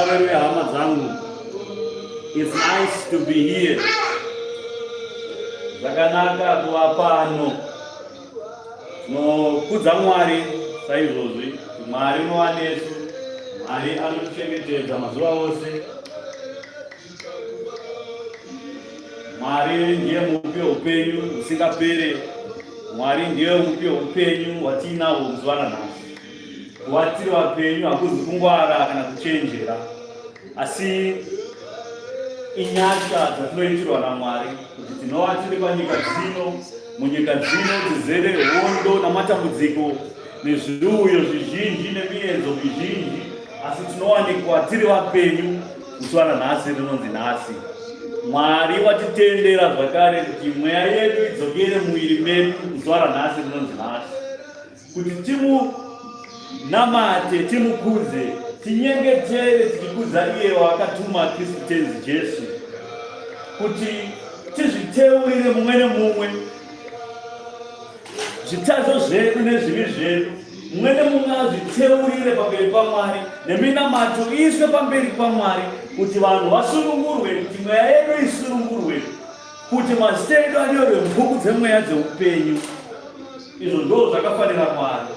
Hallelujah, hama zangu. It's nice to be here. Zakanaka kuva pano. No kudza Mwari saizvozvi. Mwari nowanesu. Mwari anotichengetedza mazuva ose. Mwari ndiye mupi upenyu usingapere. Mwari ndiye mupi upenyu watinahwo muzuva ranhasi. Kuvatiri vapenyu hakuzi kungwara kana kuchenjera, asi inyasha dzatinoitirwa naMwari kuti tinova tiri panyika dzino, munyika dzino dzizere hondo namatambudziko nezviuyo zvizhinji nemienzo mizhinji, asi tinowanikwa tiri vapenyu muzuva ranhasi rinonzi nhasi. Mwari watitendera zvakare kuti mweya yedu idzokere muviri medu muzuva ranhasi rinonzi nhasi, kuti namate timukuze, tinyengetere tichikuza iye wakatuma Kristu tenzi Jesu, kuti tizviteurire mumwe nemumwe zvitadzo zvedu nezvivi zvedu, mumwe nemumwe azviteurire pamberi paMwari, neminamato iiswe pamberi paMwari, kuti vanhu vasunungurwe, kuti mweya yedu isunungurwe, kuti mazita edu anyorwe mubhuku dzemweya dzeupenyu. Izvo ndo zvakafanira Mwari.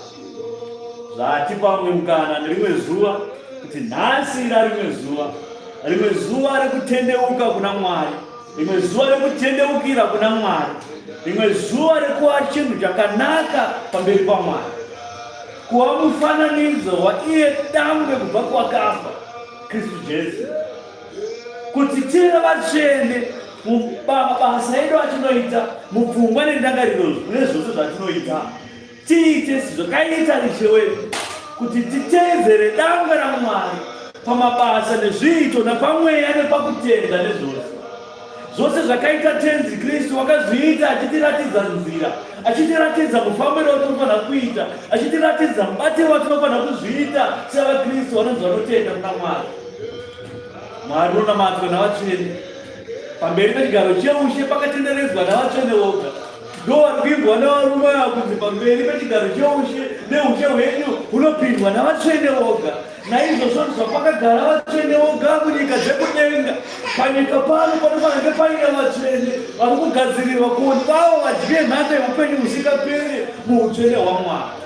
Zvati pamwe mukana nerimwe zuva kuti nhasi rimwe zuva rekutendeuka kuna Mwari, rimwe zuva rekutendeukira kuna Mwari, rimwe zuva rekuva chinhu chakanaka pamberi paMwari, kuva mufananidzo waiye dangwe kubva kwakafa Kristu Jesu, kuti tive vatsvene mumabasa edu atinoita, mupfungwa nendangariro nezvose zvatinoita, tiite zvakaita Ishe wedu, kuti titeedzere dangwe raMwari pamabasa nezviito napamweya nepakutenda nezvose. Zvose zvakaita tenzi Kristu wakazviita achitiratidza nzira, achitiratidza mufambiro watinofanira kuita, achitiratidza mubatiro watinofanira kuzviita sevaKristu vanonzi vanotenda kuna Mwari. Mwari unonamatwa navatsvene pamberi pechigaro cheushe, pakatenderedzwa navatsvene voga. Ndo varikuimbwa navarume vakunzi pamberi pechigaro cheushe neushe hwenyu hunopindwa navatsvene voga. Naizvozvo zvapakagara vatsvene voga munyika dzekudenga, panyika pano panofanira paine vatsvene vari kugadzirirwa kuti vavo vadye nhaka yeupenyu husingaperi muutsvene hwaMwari.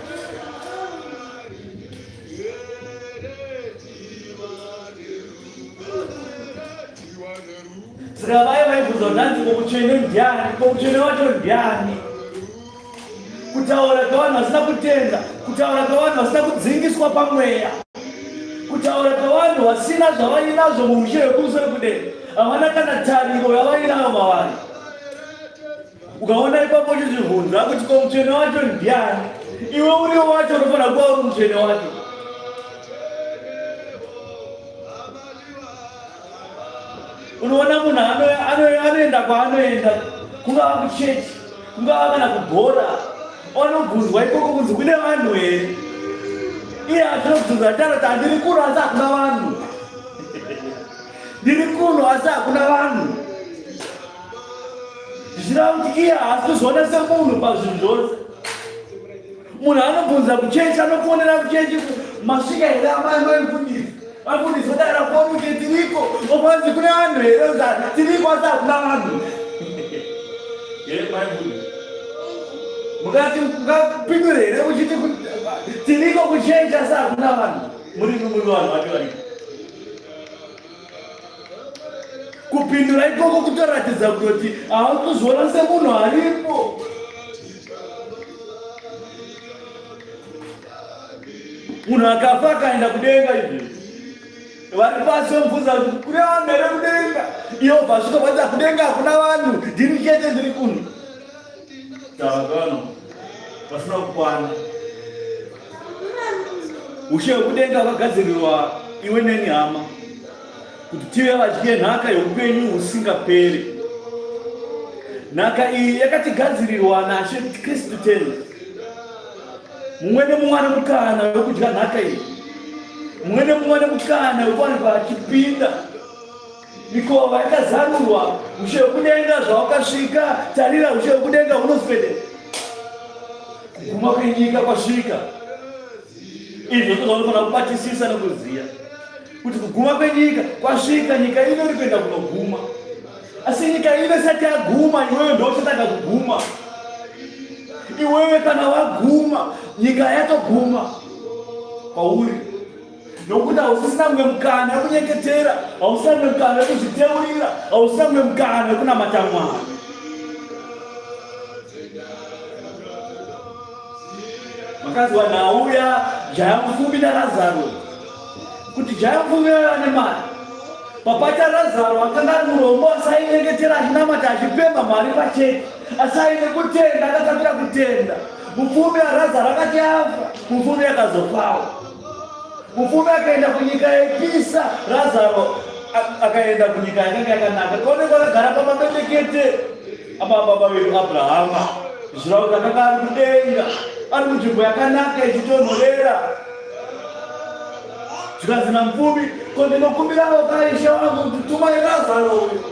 Saka vaya vaibvunza nhanzi koutsvene ndiani, koutsvene wacho ndiani? Kutaura kwevanhu vasina kutenda, kutaura kwevanhu vasina kudzingiswa pamweya, kutaura kwevanhu vasina zvavainazvo muushe hwekumusoro kudenga, havana kana tariro yavainayo mavari. Ukaona ipapo uchizvibvunza kuti koutsvene wacho ndiani, iwe uriwo wacho unofanira kuva uri mutsvene wacho. Unoona munhu anoenda kwaanoenda, kungava kuchechi, kungava kana kubhora, anobvunzwa ikoko kunzi kune vanhu here? Iye atinobvunza tarati handiri kuno asi hakuna vanhu, ndiri kuno asi hakuna vanhu. Zvichireva kuti iye haasi kuzviona semunhu pazvinhu zvose. Munhu anobvunza kuchechi, anofonera kuchechi, masvika here amai vaifundisa? Vafundisi vodara foni kuti tiriko, ofanzi kune vanhu here? Tiriko asi hakuna vanhu. Mukati mukapindura here muchiti tiriko kuchechi asi hakuna vanhu? Muri vanhu vacho variko. Kupindura ikoko kutoratidza kuti hauri kuzviona semunhu aripo. Munhu akafa akaenda kudenga izvi, vari pasi vomubvunza kuti kune vanhu here kudenga? Ivo vasvika vaita kudenga hakuna vanhu, ndiri chete ndiri kuno. Tavakano vasina kukwana. Ushe hwekudenga hwakagadzirirwa iwe neni hama, kuti tive vadye nhaka yeupenyu husingaperi. Nhaka iyi yakatigadzirirwa naShe Kristu tenzi. Mumwe nemumwe ane mukana wekudya nhaka iyi, mumwe nemumwe ane mukana wekuwanikwa achipinda. Mikova yakazarurwa, ushe hwekudenga zvawakasvika, tarira ushe hwekudenga hunoswedera. Kuguma kwenyika kwasvika. Izvo ndizvo zvaunofanira kubatisisa nekuziya. kuti kuguma kwenyika kwasvika, nyika ino iri kuenda kunoguma. Asi nyika ino isati yaguma, iwewe ndo uchatanga kuguma. Iwewe kana waguma, nyika yatoguma kwauri. Nokuti hausisina mwe mukana wekunyengetera, hausina mwe mukana wekuzviteurira, hausina mwe mukana wekunamata Mwari. Makazwa nauya jaya mupfumi naLazaro, kuti jaya mupfumi ane mari. Papacha Lazaro akanga ari murombo, asainyengetera achinamata achipemba Mwari pachete, asaine kutenda, akatapira kutenda. Mupfumi waLazaro akati afa, mupfumi akazofawo. Mupfumi akaenda kunyika yepisa, Lazaro akaenda kunyika yakanga yakanaka. Kaonekwa akagara pamabendekete ababa vedu Abrahama, Israeli akanga ari kudenga, ari munzvimbo yakanaka ichitonhorera. Zvikanzi namupfumi, ko ndinokumbirawo kaisha wangu kuti tumai Lazaro uyu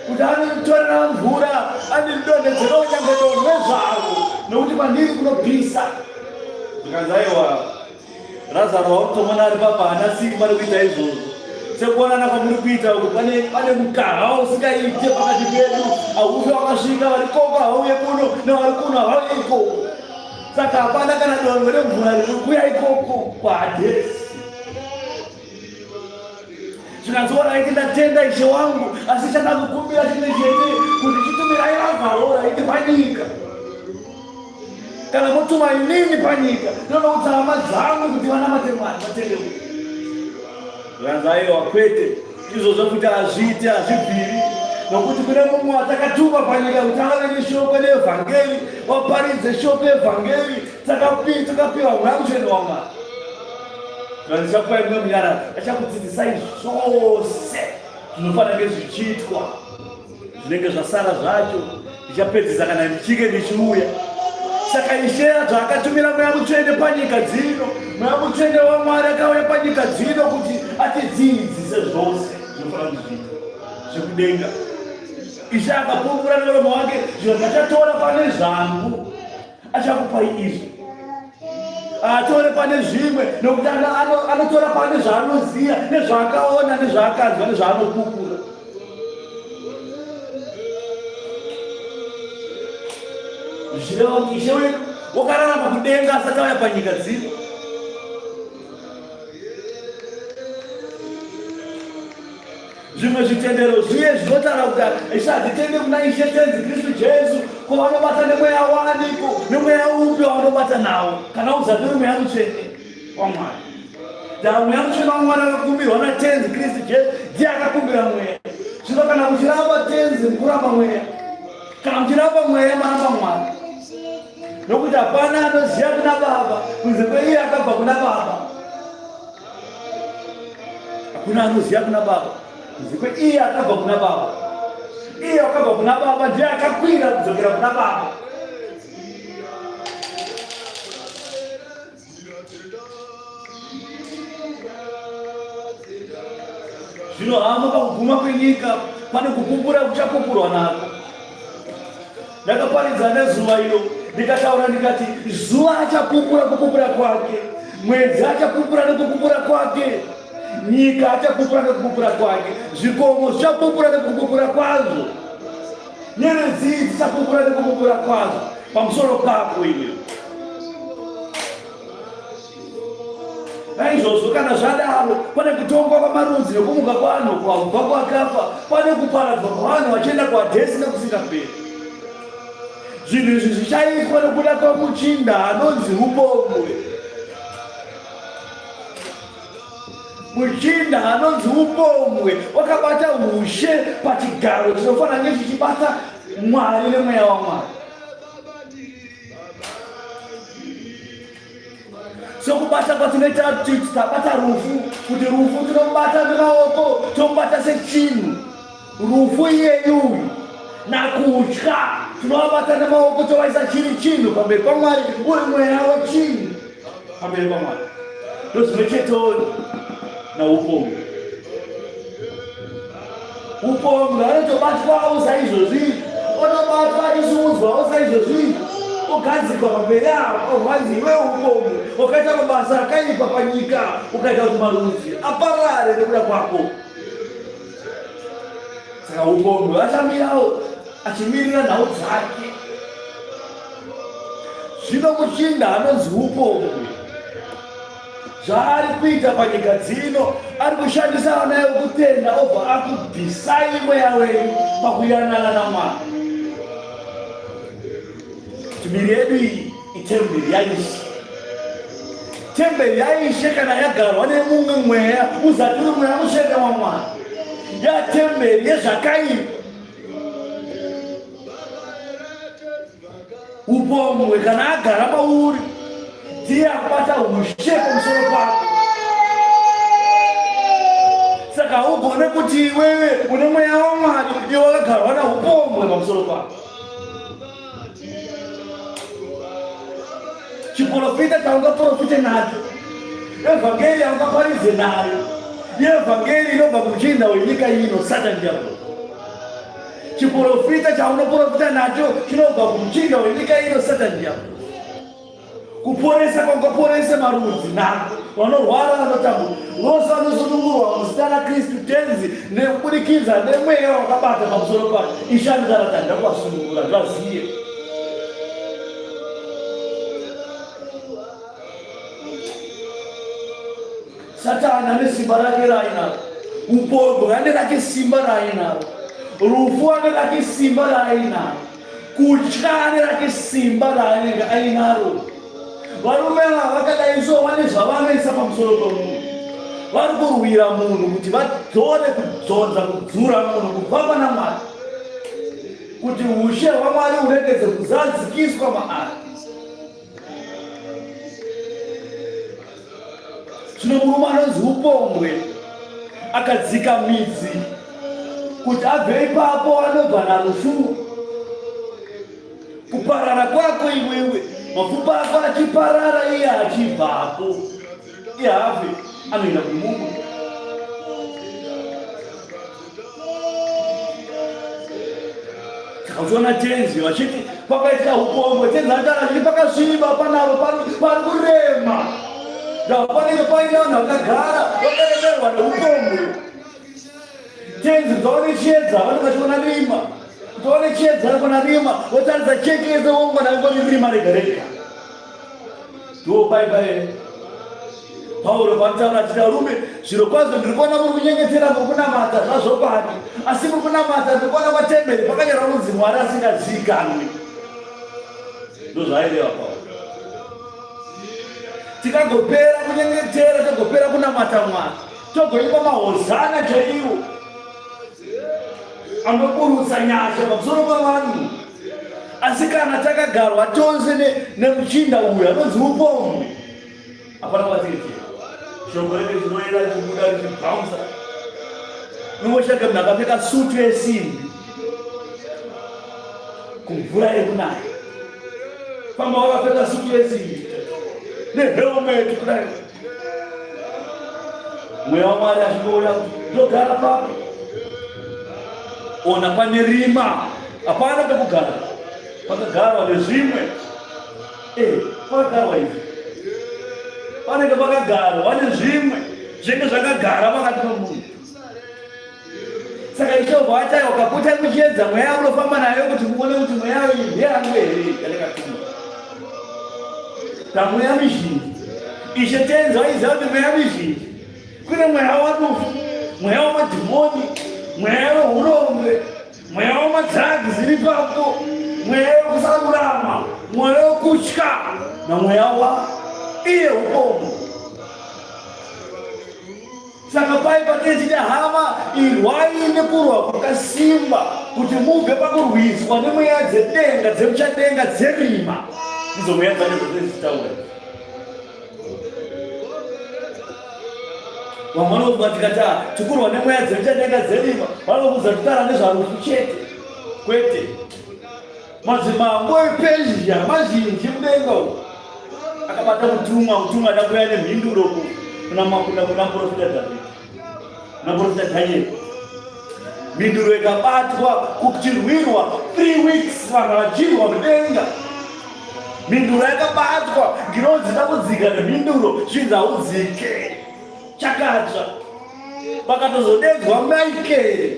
kuti anditorera mvura, andidonhedzerawo nyange donhwe zvaro, nokuti kwandiri kunopisa. Zvikanzi aiwa Lazaro wakutomona ari papa haana simba rekuita izvozvo. Sekuonana kwamuri kuita uku pane mukaha usingaite pakati pedu. Haufi wakasvika, vari koko hauye kuno, nevari kuno havauye ikoko. Saka hapana kana donhwe remvura riri kuuya ikoko kwaHadhesi. Zvikanzi oraiti ndatenda Ishe wangu, asi chandakukumbira chimwe chete, kuti chitumirai Lazaro raiti panyika. Kana mutuma inini panyika, ndoda kuti hama dzangu kuti vanamate Mwari vatende uku. Zvikanzi aiwa kwete, izvozvo kuti hazviiti, hazvibviri. Nokuti kune mumwe watakatuma panyika kuti ave neshoko neevhangeri, waparidze shoko evhangeri, takapiwa Mweya Mutsvene waMwari. Zvikanzi chakupa imwe munyara, achakudzidzisai zvose zvinofanira kunge zvichiitwa, zvinenge zvasara zvacho, ndichapedzisa kana ndichinge ndichiuya. Saka Ishe zvaakatumira Mweya Mutsvene panyika dzino, Mweya Mutsvene waMwari akauya panyika dzino kuti atidzidzise zvose zvinofanira kuzviita zvekudenga. Ishe akapupura nemuromo wake, zviro zvachatora pane zvangu, achakupai izvi. Atore pane zvimwe, nokuti anotora pane zvaanoziya, nezvaakaona, nezvaakanzwa, nezvaanopupura. Ishe wedu wakararama kudenga asati auya panyika dzino. Zvimwe zvitendero zviye zvinotara kuti Ishe hadzitende kuna Ishe tenzi Kristu Jesu, ko vanobata nemweya waaniko, nemweya upi wavanobata nawo, kana uzatori Mweya Mutsvene waMwari. Dha Mweya Mutsvene waMwari akakumbirwa natenzi Kristu Jesu, ndiye akakumbira mweya. Zvino kana muchiramba tenzi mukuramba mweya, kana muchiramba mweya maramba Mwari. Nokuti hapana anoziva kuna Baba kunze kweiye akabva kuna Baba. Hakuna anoziva kuna Baba kunze kweiye akabva kuna Baba. Iye akabva kuna Baba ndiye akakwira kudzokera kuna Baba. Zvino hama pakuguma kwenyika pane kupupura kuchapupurwa nako. Ndakaparidza nezuva iro, ndikataura ndikati zuva achapupura kupupura kwake, mwedzi achapupura nekupupura kwake, nyika achapupura nekupupura kwake, zvikomo zvichapupura nekupupura kwazvo, nyeredzi dzichapupura nekupupura kwazvo pamusoro pako iwe. Naizvozvo kana zvadaro, pane kutongwa kwamarudzi nekumuka kwanhu, kubva kwakafa, pane kuparadzwa kwavanhu vachienda kuHadhesi nekusingaperi. Zvinhu izvi zvichaitwa nekuda kwemuchinda anonzi Upombwe. Muchinda anonzi Upombwe wakabata ushe pachigaro chinofanira kunge chichibata Mwari nemweya waMwari. Sokubata kwatinoita kuti tabata rufu, kuti rufu tinobata nemaoko, tomubata sechinhu. Rufu iyeyu nakutya tinobata nemaoko tovaisa chiri chinhu pamberi paMwari, uri mweya wechinhu pamberi paMwari. Ndozvinochetoni naUpombwe. Upombwe anotobatwawo saizvozvi, onobatwa achisudzwawo saizvozvi, ogadzikwa pamberi avo, ovanzi iwe Upombwe, ukaita mabasa akaipa panyika, ukaita kuti marudzi aparare nekuda kwako. Saka upombwe achamirawo achimirira nhau dzake. Zvino muchinda anonzi upombwe zvaari kuita panyika dzino, ari kushandisa vana vekutenda obva akubvisai mweya wenyu pakuyanana naMwari. Miviri yedu iyi itemberi yaIshe. Temberi yaIshe kana yagarwa nemumwe mweya uzati uri mweya mushenda waMwari, yatemberi yezvakaipa. Upombwe kana agara pauri ndiye akubata ushe pamusoro pako. Saka ugone kuti iwewe une mweya waMwari, iwe wakagarwa naupombwe pamusoro pako. Chiprofita chaungaprofite nacho, evhangeri yaungaparidze nayo, yeevhangeri inobva kumuchinda wenyika ino Satani Diablo. Chiprofita chaunoprofita nacho chinobva kumuchinda wenyika ino Satani Diablo. Kuporesa kwaungaporese marudzi nako, vanorwara vanotambudzwa, vose vanozunungurwa muzita raKristu tenzi nekubudikidza nemweya wakabata pamusoro pako. Ishandizana ndakuvasunungura zvaziye. Satani ane simba rake rainaro, upombwe ane rake simba rainaro, rufu ane rake simba rainaro, kutya ane rake simba rainenge ainaro. Varume ava vakadaiso vane zvavanoisa pamusoro pemunhu. Vari kurwira munhu kuti vadzore kudzodza kudzura munhu kubva naMwari, kuti ushe hwaMwari huregedze kuzadzikiswa maari. Zvino murume anonzi upombwe akadzika midzi kuti abve ipapo anobva narufu. Kuparara kwako iwewe, mapfupa ako achiparara iye achibvapo, iye hafe anoenda kumungu. Saka uchiona tenzi vachiti pakaitika upombwe, tenzi anotara achiti pakasviba panavo pari kurema. Panenge paina vanhu vakagara vakaremerwa neupombwe. Tenzi dzaone chiedza vanenge vachiona rima, dzaone chiedza vanogona rima, votaridza chekese vongona ngoni rima rega rega. Ndo bhaibheri Pauro panotaura achiti arume, zviro kwazvo ndiri kuona muri kunyengetera mukunamata zvazvokwadi, asi muri kunamata ndiri kuona matemberi pakanyorwa kunzi Mwari asingazivikanwi. Ndo zvaireva Pauro. Tikagopera kunyengetera, tagopera kunamata Mwari, togoimba mahozana chaiwo anoburutsa nyasha pamusoro pavanhu. Asi kana takagarwa tose nemuchinda uyu anonzi upombwe, hapana kwatikechera. Shoko reke zvinoenda richibuda richibhaunza. Unoshaka munhu akapfeka sutu yesimbi kumvura yekunaya, famba wakapfeka sutu yesimbi nehelmeti kudai. Mweya waMwari achingouya kuti ndogara papo, ona pane rima, hapana pekugara, pakagarwa nezvimwe. Pakagarwa izvi panenge pakagarwa nezvimwe zvinenge zvakagara pakati pemunhu. Saka ichobva achaya ukapota kuchiedza mweya unofamba nayo kuti muone kuti mweya iyi ndeyangu here yandakatuma. Pamweya mizhinji Ishe tenzi waiziva kuti mweya mizhinji kune mweya warufu, mweya wamadhimoni, mweya wehurombe, mweya wamadzagi ziri papo, mweya wekusarurama, mweya wekutya, namweya waiye upombwe. Saka paipa tichiti hama, irwai nekurwa kwakasimba kuti mubve pakurwiswa nemweya dzedenga, dzemuchadenga, dzerima. Ndidzo mweya dzacho dzezitaura. Vamwe vanobva tikati tikurwa nemweya dzemuchadenga, dzerima, vanobvudza kutara nezvarufu chete. Kwete. Madzimambo ePezhia mazhinji mudenga umu akabata mutumwa adakuya nemhinduro kuna muprofita Dhavhidhi, kuna muprofita Dhanieri. Mhinduro ikabatwa kuchirwirwa 3 weeks, vanhu vachirwa mudenga. minduro yakabatwa ngirozi takudzika neminduro zvinzaudzike chakatsva pakatozodedzwa Michael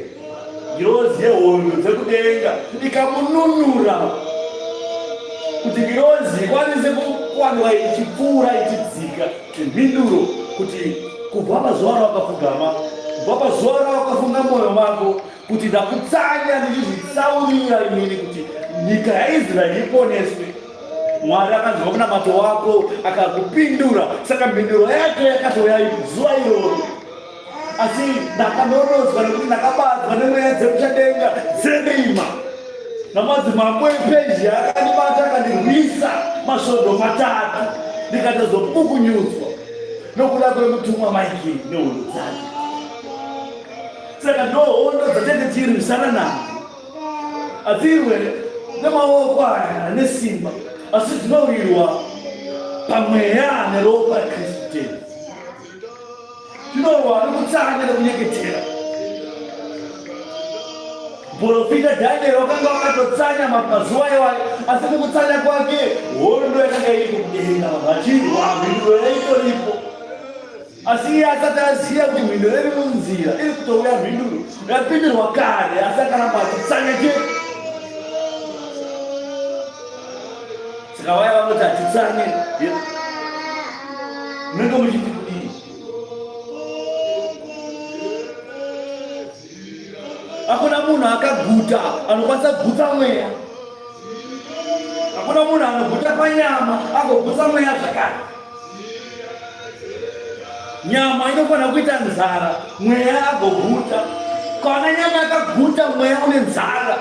ngirozi yehondo dzekudenga ikamununura kuti ngirozi ikwanise kukwanwa ichipfuura ichidzika neminduro kuti kubva pazuva rawakapfugama kubva pazuva rawakafunga mwoyo mako kuti ndakutsanya ndichizvitsaurira inini kuti nyika yaIsraeri iponeswe. Mwari akanzwa munamato wako akakupindura, saka mbinduro yake yakatouya zuva iroro. Asi ndakanorodzwa nekuti ndakabatwa nemweya dzekuchadenga dzereima namadzimambo ePezhia akandibata akandirwisa masvondo 3 ndikatozopukunyudzwa nokuda kwemutumwa Michael nehondo dzake. Saka ndohondo dzatenge tirwisana nadzo adzirwe nemaoko aya nesimba, asi dzinorwirwa pamweya neropa Kristu. Tinorwa nekutsanya nekunyengetera. Muprofita Daniel wakanga wakatotsanya mazuva iwayo, asi mukutsanya kwake hondo yakanga iri kudenga vachirwa mhinduro yaitoripo. Asi iye asati aziva kuti mhinduro iri munzira iri kutouya mhinduro yapindirwa kare, asi akaramba achitsanya chete. Saka vaya vanoti atitsanye munenge muchiti kudii? Hakuna munhu akaguta anokwanisa kuguta mweya. Hakuna munhu anoguta panyama agoguta mweya zvakare. Nyama inofanira kuita nzara, mweya agoguta. Kana nyama yakaguta, mweya une nzara.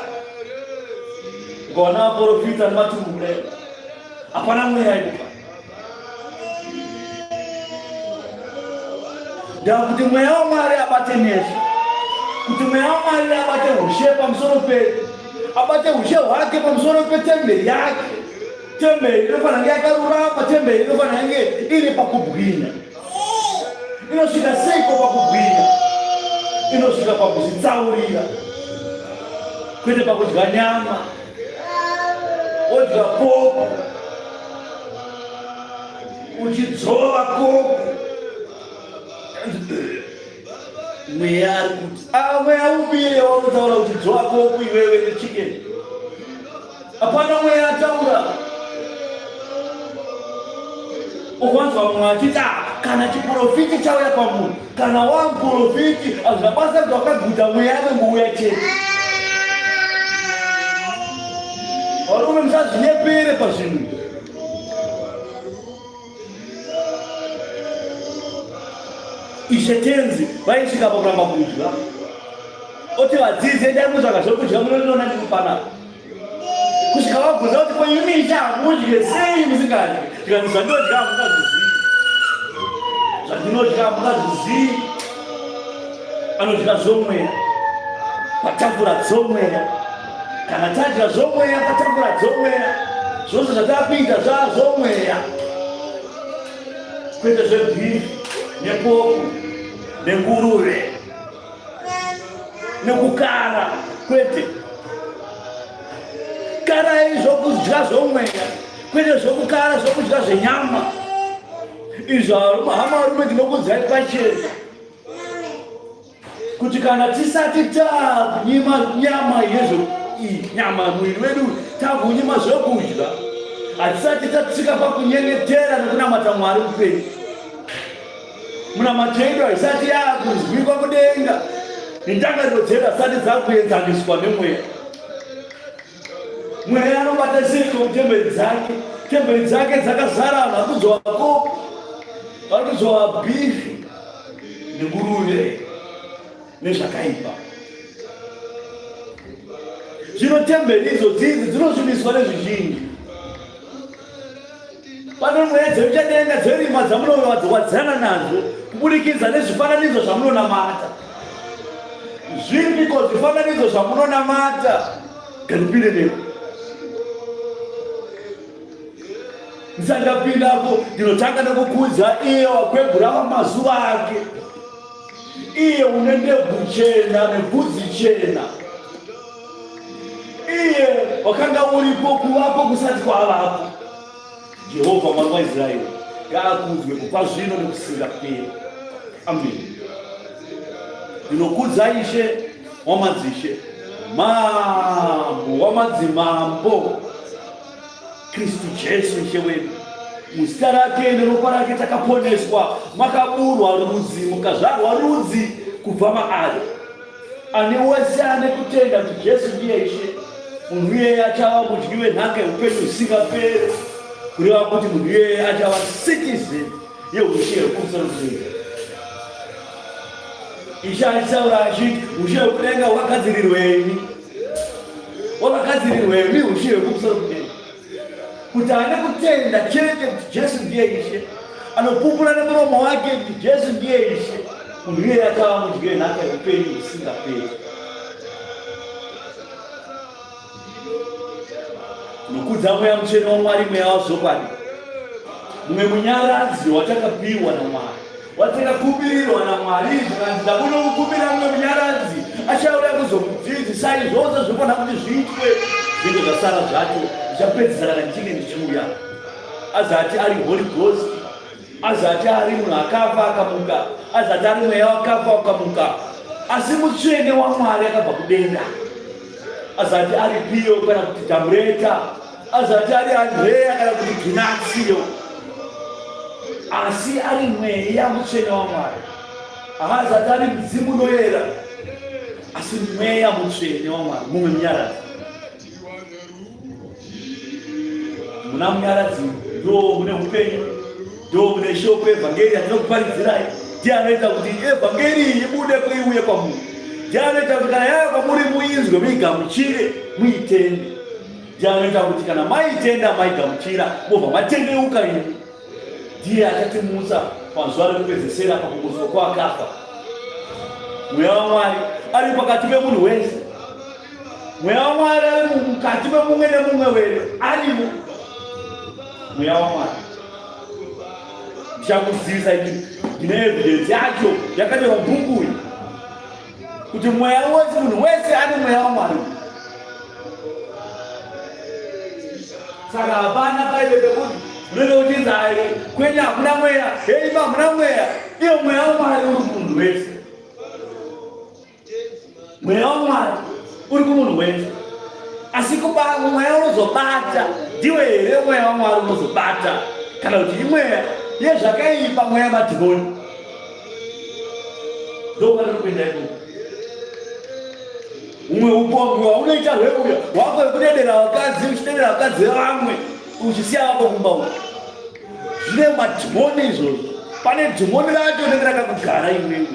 Ngona vaprofita nematumule hapana mweya ipa. Ndakuti mweya waMwari abate nezvo, kuti mweya waMwari abate ushe pamusoro pedu, abate ushe hwake pamusoro petemberi yake. Temberi inofanira kunge yakarurama, temberi inofanira kunge iri pakubwinya. Inosvika seiko pakubwinya? Inosvika pakuzvitsaurira, kwete pakudya nyama, wodya koko, uchidzova koko. Mweya ari kuti mweya ubire wautaura kuti dzova koko iwewe nechikeni. Hapana mweya ataura. Ukwanzwa mumwe achiti kana chiprofiti chauya pamunhu, kana wamuprofiti hazvabasa kuti wakaguta mweya anongouya chete. Varume musazvinyepere pazvinhu. Ishe tenzi vaisvika pakuramba kudya, oti vadzidzi endai mutsvaka zvokudya munondiona ndikupanapa. Kusvika vabvunza kuti kwenyumisha hamudye sei musingadyi? Tikati zvandinodya hamungazvizivi, zvandinodya hamungazvizivi. Anodya zvomweya patafura dzomweya. Kana tadya zvomweya patafura dzomweya, zvose zvatapinda zvazvomweya, kwete zvebhifi nepoko nenguruve nekukara, kwete. Karai zvokudya zvomweya, kwete zvokukara zvokudya zvenyama. Izvo hama varume ndinokuudzai pachena kuti kana tisati takunyima nyama yezvo nyama mwiri wedu takunyima zvokudya, hatisati tatsika pakunyengetera nekunamata Mwari upenyu. Munamato yedu haisati yakuzwikwa kudenga, nendangariro dzedu hasati dzakuenzaniswa nemweya. Mweya anobata seiko mutemberi dzake? Temberi dzake dzakazara nakudzwa koko, varikudzwa bhifi nenguruve nezvakaipa. Zvino temberi idzodzi dzinosvibiswa nezvizhinji. Pane mweya dzekuchadenga dzerima dzamunowadzana nadzo kubudikidza nezvifananidzo zvamunonamata. Zvipiko zvifananidzo zvamunonamata? Ngaripinde nepo. Ndisangapindapo ndinotanga nekukuudza iye wakwegura mazuva ake, iye une ndebvu chena nebvudzi chena, iye wakanga uripo kuvapo kusati kwavapo. Jehovha Mwari waIsraeri ngaakuzwe kubva zvino nekusingaperi. Amen. Ndinokudza Ishe wamadzishe, mambo wamadzimambo, Kristu Jesu Ishe wedu. Muzita rake neropa rake takaponeswa, makaburwa rudzi, mukazvarwa rudzi kubva maari. Ane wese ane kutenda kuti Jesu ndiye Ishe, munhu iyeye achava mudyi wenhaka yeupenyu husingaperi, kureva kuti munhu iyeye achava citizen yeushe hwekumusoro kudenga. Ishe achisaura achiti ushe hwekudenga hwakagadzirirweni, hwakagadzirirweni ushe hwekumusoro kudenga, kuti ane kutenda chete kuti Jesu ndiye Ishe, anopupura nemuromo wake kuti Jesu ndiye Ishe, munhu iyeye achava mudyi wenhaka yeupenyu husingaperi. Nokudza Mweya Mutsvene waMwari, mweya wazokwadi, mumwe munyaradzi watakapiwa naMwari, watakakubirirwa naMwari. Zvikanzi munokukubira mumwe munyaradzi achauya kuzokudzidzisai zvose zvinofanira kuti zviitwe, zvinhu zvasara zvacho zvichapedzisana ndichinge ndichiuya. Azati ari Holy Ghost, azati ari munhu akafa akamuka, azati ari mweya wakafa akamuka, asi Mutsvene waMwari akabva kudenga. Azati ari Pio kana kuti Tamureta, azati ari Andrea kana kuti Ginasio, asi ari mweya Mutsvene waMwari. Haazati ari Mzimu unoyera, asi mweya Mutsvene waMwari, mumwe munyaradzi. Muna munyaradzi ndo mune upenyu, ndo mune shoko evhangeri yatinokuparidzirai. Ndiye anoita kuti evhangeri ibude kuiuye kwamuri. Ndiye anoita kuti kana yauya kwamuri muinzwe, muigamuchire, muitende. Ndiye anoita kuti kana maitenda maigamuchira, mobva matendeuka imi. Ndiye achatimusa pazuva rekupedzisira pakumutswa kwavakafa. Mweya waMwari ari pakati pemunhu wese. Mweya waMwari ari mukati memumwe nemumwe wedu, arimo Mweya waMwari. Ndichakuzivisai kuti ndine evidence yacho yakanyorwa mubhuku iri, kuti mweya wese, munhu wese ane mweya waMwari. Saka hapana paive pekuti unoda kuchinzi kwenyu hakuna mweya, heima hamuna mweya. Iyo mweya waMwari uri kumunhu wese. Mweya waMwari uri kumunhu wese. Asi mweya unozobata ndiwe here mweya waMwari unozobata, kana kuti imweya yezvakaipa, mweya madhimoni. Ndokwatiri kuenda ikoko. Umwe upombwe unoita hweuya wako wekudedera vakadzi, uchidedera vakadzi vamwe, uchisiya vako kumba uko. Zvine madhimoni izvozvo. Pane dhimoni racho rinenge rakakugara iwewe.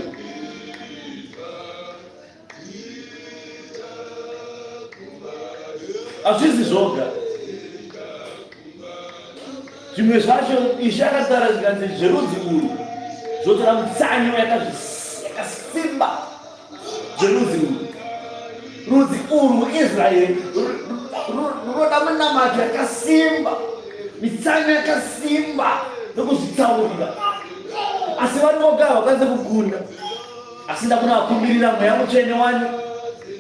Hazvisi zvoga. Zvimwe zvacho Ishe akataura zvikanzi zverudzi urwu zvotora mutsanyo yakasimba zverudzi urwu. Rudzi urwu Israeri runoda munamato yakasimba, mitsanyo yakasimba nokuzvitsaurira. Asi vari voga vakwanise kukunda. Asi ndakuna vakumbirira Mweya Mutsvene wanyu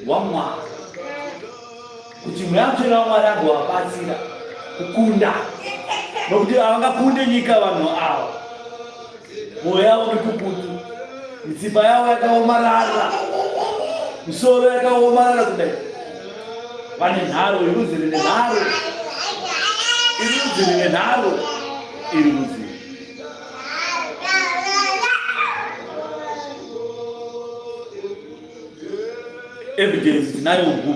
waMwari, kuti Mweya Mutsvene waMwari agovabatsira kukunda, nokuti havangakunde nyika vanhu ava. Mwoyo yavo mikukutu, mitsipa yavo yakaomarara, misoro yakaomarara kudai. Vane nharo, irudzi rine nharo, irudzi rine nharo, iri rudzi. Evidence tinayo mubhuku.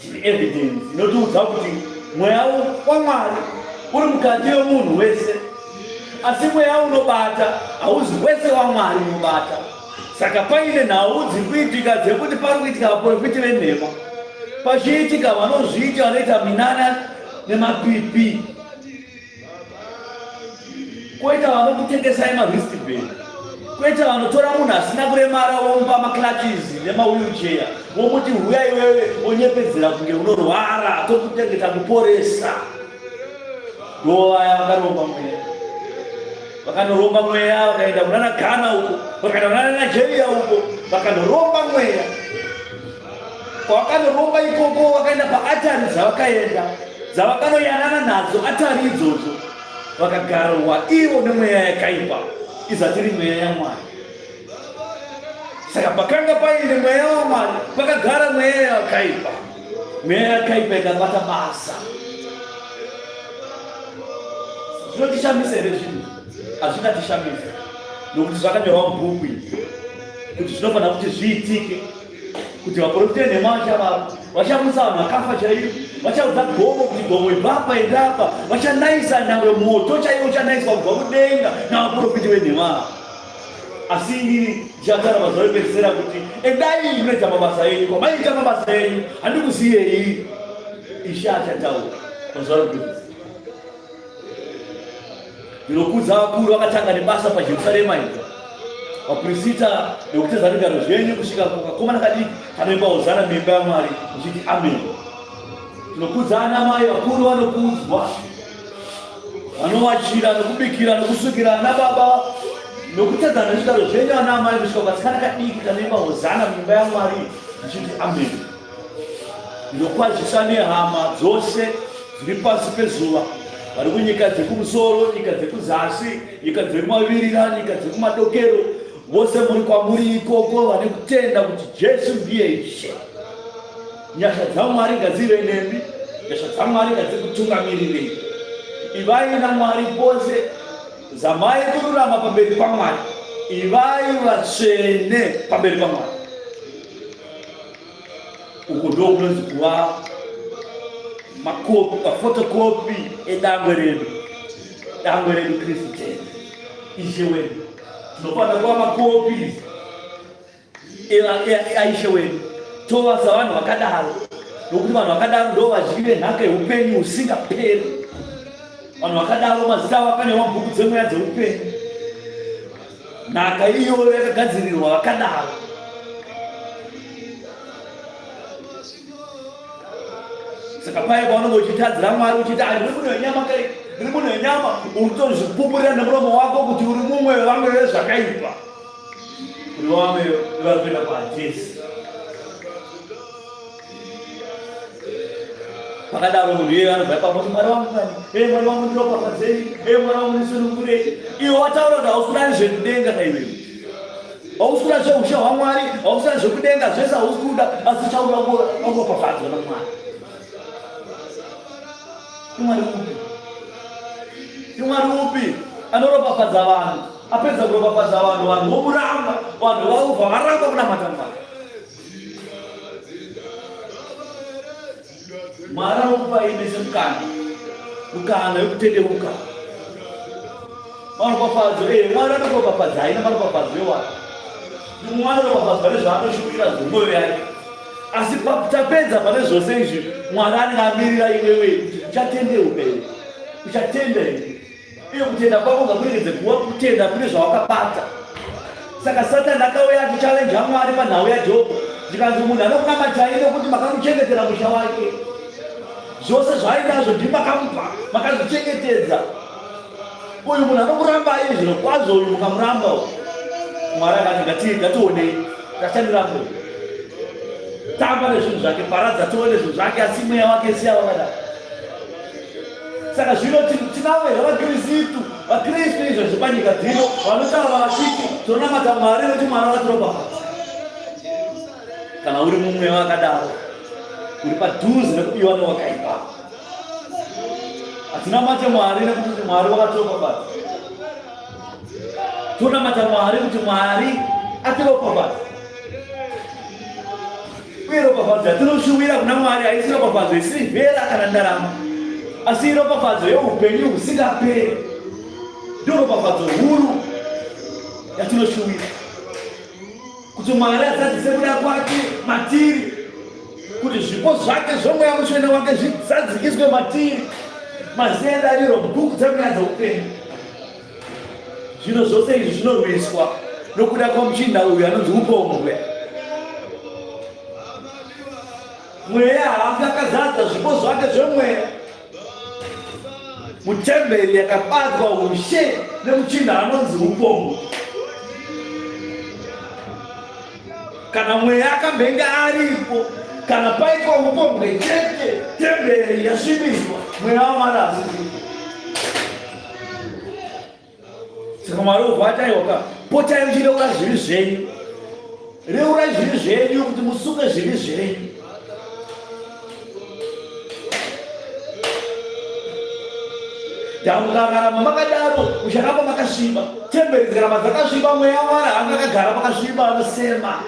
Tine evidence inotiudza kuti mweya waMwari uri mukati memunhu wese, asi mweya unobata hauzi wese waMwari unobata. Saka paine nhau dziri kuitika dzekuti pari kuitika vaprofiti venhema, pachiitika vanozviita vanoita minana nemapipi, koita vanokutengesai mawristband, koita vanotora munhu asina kuremara vomupa maclutches nemawheelchair, vomuti huya iwewe onyepedzera kunge unorwara tokutengeta kuporesa. Ndovaya vakaromba mweya, vakanoromba mweya, vakaenda kunana Ghana uko, vakaenda kunana Nigeria uko, vakanoromba mweya. Kwavakanoromba ikoko vakaenda paatari dzavakaenda, dzavakanoyanana nadzo atari idzodzo vakagarwa ivo nemweya yakaipa izatiri mweya yaMwari. Saka pakanga paine mweya waMwari pakagara mweya yakaipa. Mweya yakaipa ikabata basa. Zvinotishamisa here zvinhu? Hazvingatishamisa nokuti zvakanyorwa mubhuku iri kuti zvinofanira kuti zviitike, kuti vaprofita venhema vachamusa vanhu vakafa chaivo, vachaudza gomo kuti gomo ibvapa endapa, vachanaisa nyangwe moto chaivo uchanaiswa kubva kudenga navaprofita venhema. Asi inini ndichataura mazuva ekupedzisira kuti endai munoita mabasa enyu, kwamaita mabasa enyu handikuziyei. Ishe achataura mazuva ekupedzisira. Ndinokudza vakuru vakatanga nebasa paJerusarema ino, vaprofita nekutedza zvigaro zvenyu kusvika kukakomana kadiki kanoimba hozana muimba yaMwari uchiti amen. Tinokudza ana mai vakuru vanokudzwa, vanovachira nekubikira nekusukira ana baba nokutedza nezvigaro zvenyu ana mai kusvika kukatsikana kadiki kanoimba hozana muimba yaMwari uchiti amen. Ndinokwazisa nehama dzose dziri pasi pezuva, vari kunyika dzekumusoro, nyika dzekuzasi, nyika dzekumavirira, nyika dzekumadokero, vose muri kwamuri ikoko vane kutenda kuti Jesu ndiye Ishe. Nyasha dzaMwari ngadzive nemi, nyasha dzaMwari ngadzikutungamirirei. Ivai naMwari pose, zamai kururama pamberi paMwari, ivai vatsvene pamberi paMwari. Uku ndo kunonzi kuva mafotokopi edangwe redu, dangwe redu Kristu tena Ishe wedu. Tinofanira kuva makopi aishe wedu, tova savanhu vakadaro, nokuti vanhu vakadaro ndo vadyi venhaka yeupenyu husingaperi. Vanhu vakadaro mazita avo akanyorwa mubhuku dzemweya dzeupenyu. Nhaka iyoyo yakagadzirirwa vakadaro. Saka paya paunenge uchitadzira Mwari uchiti ndiri munhu wenyama kai, ndiri munhu wenyama, urikutozvipupurira nemuromo wako kuti uri mumwe wevamwe vezvakaipa, uri vamwe vari kuenda kwaJesu. Pakadaro munhu iye anobva ipapo kuti Mwari wangu kani, Mwari wangu ndiropafadzei, Mwari wangu ndisunungurei. Iwe wataura kuti hausi kuda nezvekudenga kaiwewe, hausi kuda zveushe hwaMwari, hausi kuda zvekudenga zvese hausi kuda, asi chaura wangoropafadzwa naMwari. Mwari upi anoropafadza vanhu, apedza kuropafadza vanhu, vanhu vomuramba, vanhu vaubva varamba kunamata Mwari. Mwari anokupa ine semukana wekutendeuka. Maropafadzo Mwari anoropafadza haina maropafadzo ewani. Mwari anoropafadzwa nezvaanoshumira zvemwoyo yake. Asi tapedza pane zvose izvi, Mwari anenge amirira iwewe uchatendeuka here, uchatenda here. Iyo kutenda kwako ngakuregedze kuva kutenda kune zvawakabata. Saka Satani akauya achichalenja Mwari panhau yaJobho, ndikanzi munhu anokunamatai nokuti makamuchengetera musha wake. Zvose zvaainazvo ndimi makamupa, makazvichengetedza. Uyu munhu anokurambai zvino kwazvo, uyu mukamuramba. Mwari akati ngationei, ngatirambe. Tamba nezvinhu zvake, paradza tione zvinhu zvake, asi mweya wake siya wakadaro. Saka zvino tinavo zvavakristu, vakristu izvo zvepanyika dzino vanotaura vachiti tonamata Mwari nokuti Mwari wakatiropafadza. Kana uri mumwe wakadaro, uri padhuze nekubiwa newakaipa, hatinamate Mwari nekuti Mwari wakatiropafadza. Tonamata Mwari kuti Mwari atiropafadza. Uye ropafadzo yatinoshuwira kuna Mwari haisi ropafadzo yesirivhera kana ndarama, asi ropafadzo yeupenyu husingaperi. Ndo ropafadzo huru yatinoshuwira, kuti Mwari azadzise kuda kwake matiri, kuti zvipo zvake zvomweya mutsvene wake zvizadzikiswe matiri, mazenda riro mubhuku dzemweya dzeupenyu. Zvino zvose izvi zvinorwiswa nokuda kwamuchinda uyu anonzi upombwe. Mweya haasi akazadza zvipo zvake zvemweya. Mutemberi yakabatwa ushe nemuchinda anonzi upombwe. Kana mweya akambenge aripo, kana paitwa upombwe chete temberi yasvibiswa mweya waMwari asvibiswa. Saka Mwari obva yoka potai muchireura zvivi zvenyu, reurai zvivi zvenyu kuti musuke zvivi zvenyu. Mukararama makadaro muchakapa makasviba, temberi dzikaramba dzakasviba, mweya waMwari anga akagara pakasviba anosema.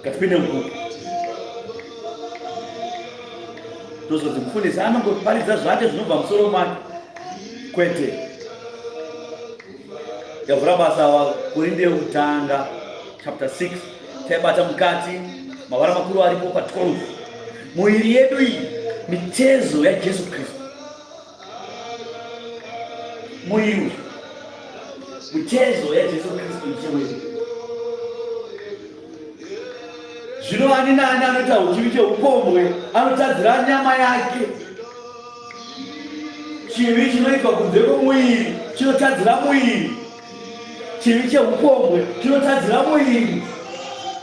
Katipinde mukuru tozoti mufundisi anongoparidza zvake zvinobva musoro make kwete. Yavhura basa waKorinde yekutanga chapter 6 taibata mukati mavara makuru aripo pa12. Muviri yedu iyi mitezo yaJesu Kristu. Muviri mitezo yaJesu Kristu ichemwedu. Zvino ani nani anoita uchivi cheupombwe anotadzira nyama yake. Chivi chinoitwa kunze kwomuviri chinotadzira muviri. Chivi cheupombwe chinotadzira muviri.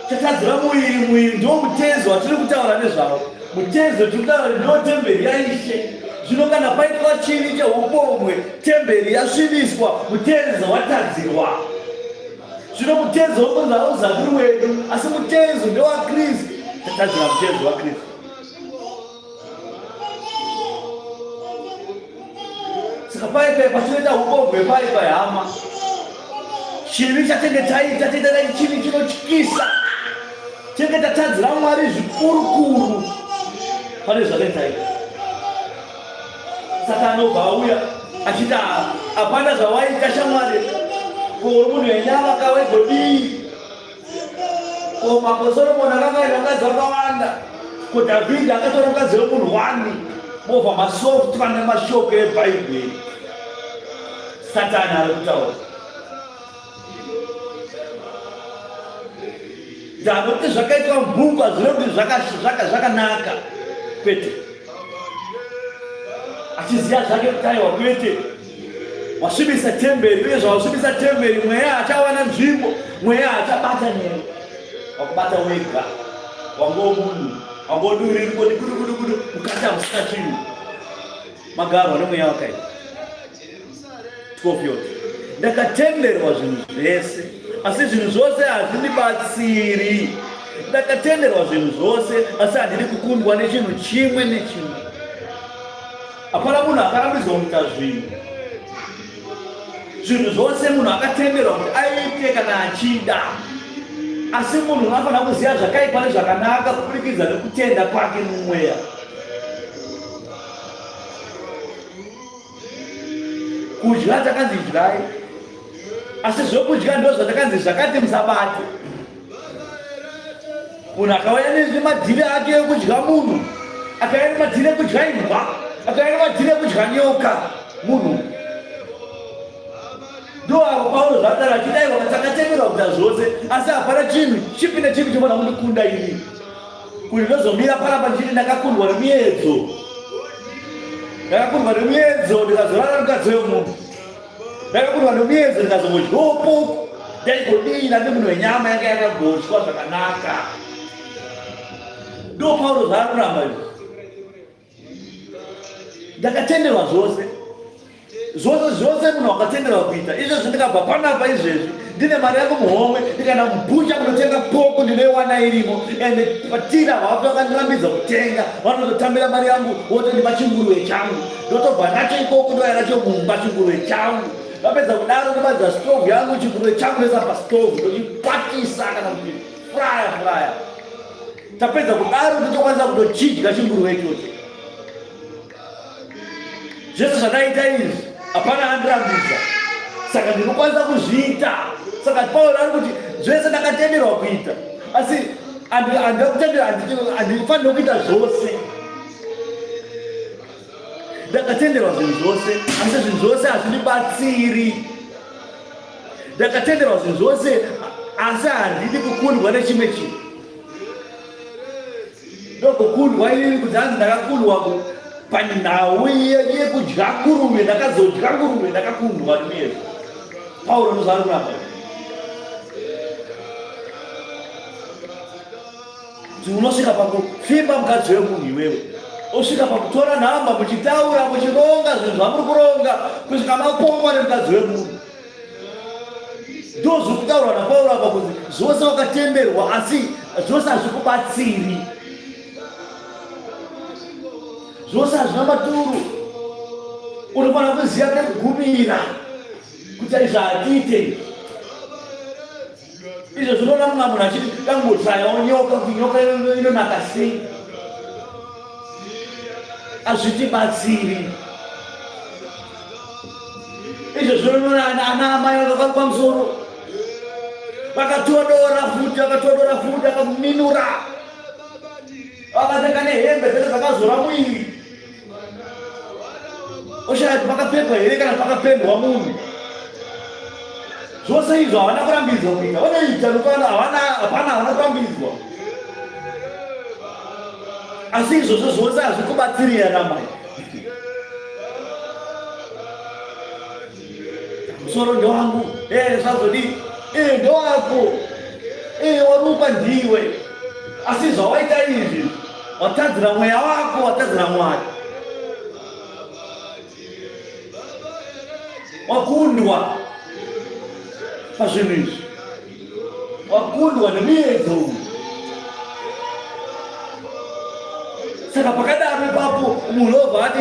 Chatadzira muviri. Muviri ndio mutezo watiri kutaura nezvawo. Mutezo tiri kutaura ndio temberi yaIshe. Zvino kana paitwa chivi cheupombwe, temberi yasvibiswa, mutezo watadzirwa. Zvino mutezo unonzi hauzakuri wedu, asi mutezo ndewaKristu. Tatadzira mutezo waKristu. Saka paipai patinoita upombwe paipai hama, chivi chatenge taita tendai chivi chinotyisa, tenge tatadzira Mwari zvikurukuru pane zvataita. Saka anobva auya achiti hapana zvawaita shamwari, ko uri munhu wenyama kawegodii, ko mambo Soromoni akavaita vakadzi vakawanda, ko Dhavhidhi akatora mukadzi wemunhu 1, mobva masoft pane mashoko eBhaibheri. Satani ari kutaura ndanoti zvakaitwa mubhuku hazvinoti zvakanaka kwete, achiziva zvake kutaiwa kwete. Wasvibisa temberi, uye zvawasvibisa temberi, mweya hachawana nzvimbo, mweya hachabata newe. Wakubata wega, wango munhu, wangoduri ngoti kudu mukati hamusina chinhu. Magarwa nemweya wakaita 12 yose. Ndakatenderwa zvinhu zvese, asi zvinhu zvose hazvindibatsiri. Ndakatenderwa zvinhu zvose, asi handidi kukundwa nechinhu chimwe nechimwe. Hapana munhu akarambidzwa kuita zvinhu. Zvinhu zvose munhu akatenderwa kuti aite kana achida, asi munhu unofanira kuziva zvakaipa nezvakanaka kubudikidza nekutenda kwake mumweya. Kudya takanzi dyai, asi zvokudya ndo zvatakanzi zvakati musabate. Munhu akauya nemadhiri ake ekudya munhu, akauya nemadhiri ekudya imbwa, akauya nemadhiri ekudya nyoka munhu. Ndo avo Paulo zvataura achidaiwa kuti takatenderwa kuita zvose, asi hapana chinhu chipi nechipi chinofanira kundikunda ini, kuti ndozomira parapa ndichiti ndakakundwa nemiedzo. Ndakakundwa nemiedzo ndikazorara mukadzi wemunhu. Ndakakundwa nemiedzo ndikazongodya upuku. Ndaigodii nandi munhu wenyama yanga yakagotywa zvakanaka. Ndo Paulo zvaakuramba izvi. Ndakatenderwa zvose. Zvose munhu wakatenderwa kuita. Izvo zvindikabva panapa izvezvi. Ndine mari yangu muhomwe, ndikaenda mubhucha kunotenga poko ndinoiwana irimo, ende patira vapo vakandirambidza kutenga, vanototambira mari yangu votondipa chinguruve changu. Ndotobva nacho ikoko ndoya nacho mumba chinguruve changu. Vapedza kudaro ndobadza stovu yangu, chinguruve changu ndoisa pastovu ndochikwatisa kana kuti fraya. Tapedza kudaro ndotokwanisa kutochidya chinguruve ichocho. Zvese zvadaita izvi hapana andirambidza, saka ndinokwanisa kuzviita. Saka Paulo ari kuti zvese ndakatenderwa kuita, asi handifaniri kuita zvose. Ndakatenderwa zvinhu zvose, asi zvinhu zvose hazvindibatsiri. Ndakatenderwa zvinhu zvose, asi handidi kukundwa nechimwe chinhu. Ndokukundwa ini kuti hanzi ndakakundwa panhau yekudya nguruve, ndakazodya nguruve, ndakakundwa nemiedzo. Paulo nozari kuramba unosvika pakufimba mukadzi wemunhu iwewe, osvika pakutora nhamba muchitaura muchironga zvinhu zvamuri kuronga kusvika mapomwa nemukadzi wemunhu. Ndozviri kutaurwa naPauro apa kuti zvose wakatemberwa asi zvose hazvikubatsiri, zvose hazvina maturo. Unofanira kuziva nekugumira kuti izvi hatiite izvo. Zvinoona mumwe munhu achiti dangotsvayawo nyoka kuti nyoka inonaka sei, hazvitibatsiri. Izvo zvinoona ana amai vakakwa pamusoro vakatodora futi vakaminura vakateka nehembe dzese dzakazora mwiri, oshaya kuti pakapfekwa here kana pakapendwa munhu. Zvose izvo havana kurambidzwa kuita, vanoita nokana havana kurambidzwa, asi izvozvo zvose hazvikubatsirira namai. Musoro ndewangu, zvazodii, ndewako, warupa ndiwe, asi zvawaita izvi watadzira mweya wako, watadzira Mwari, wakundwa pazvinhu izvi, wakundwa nemuedzo. Saka pakadaro ipapo munhu obva ati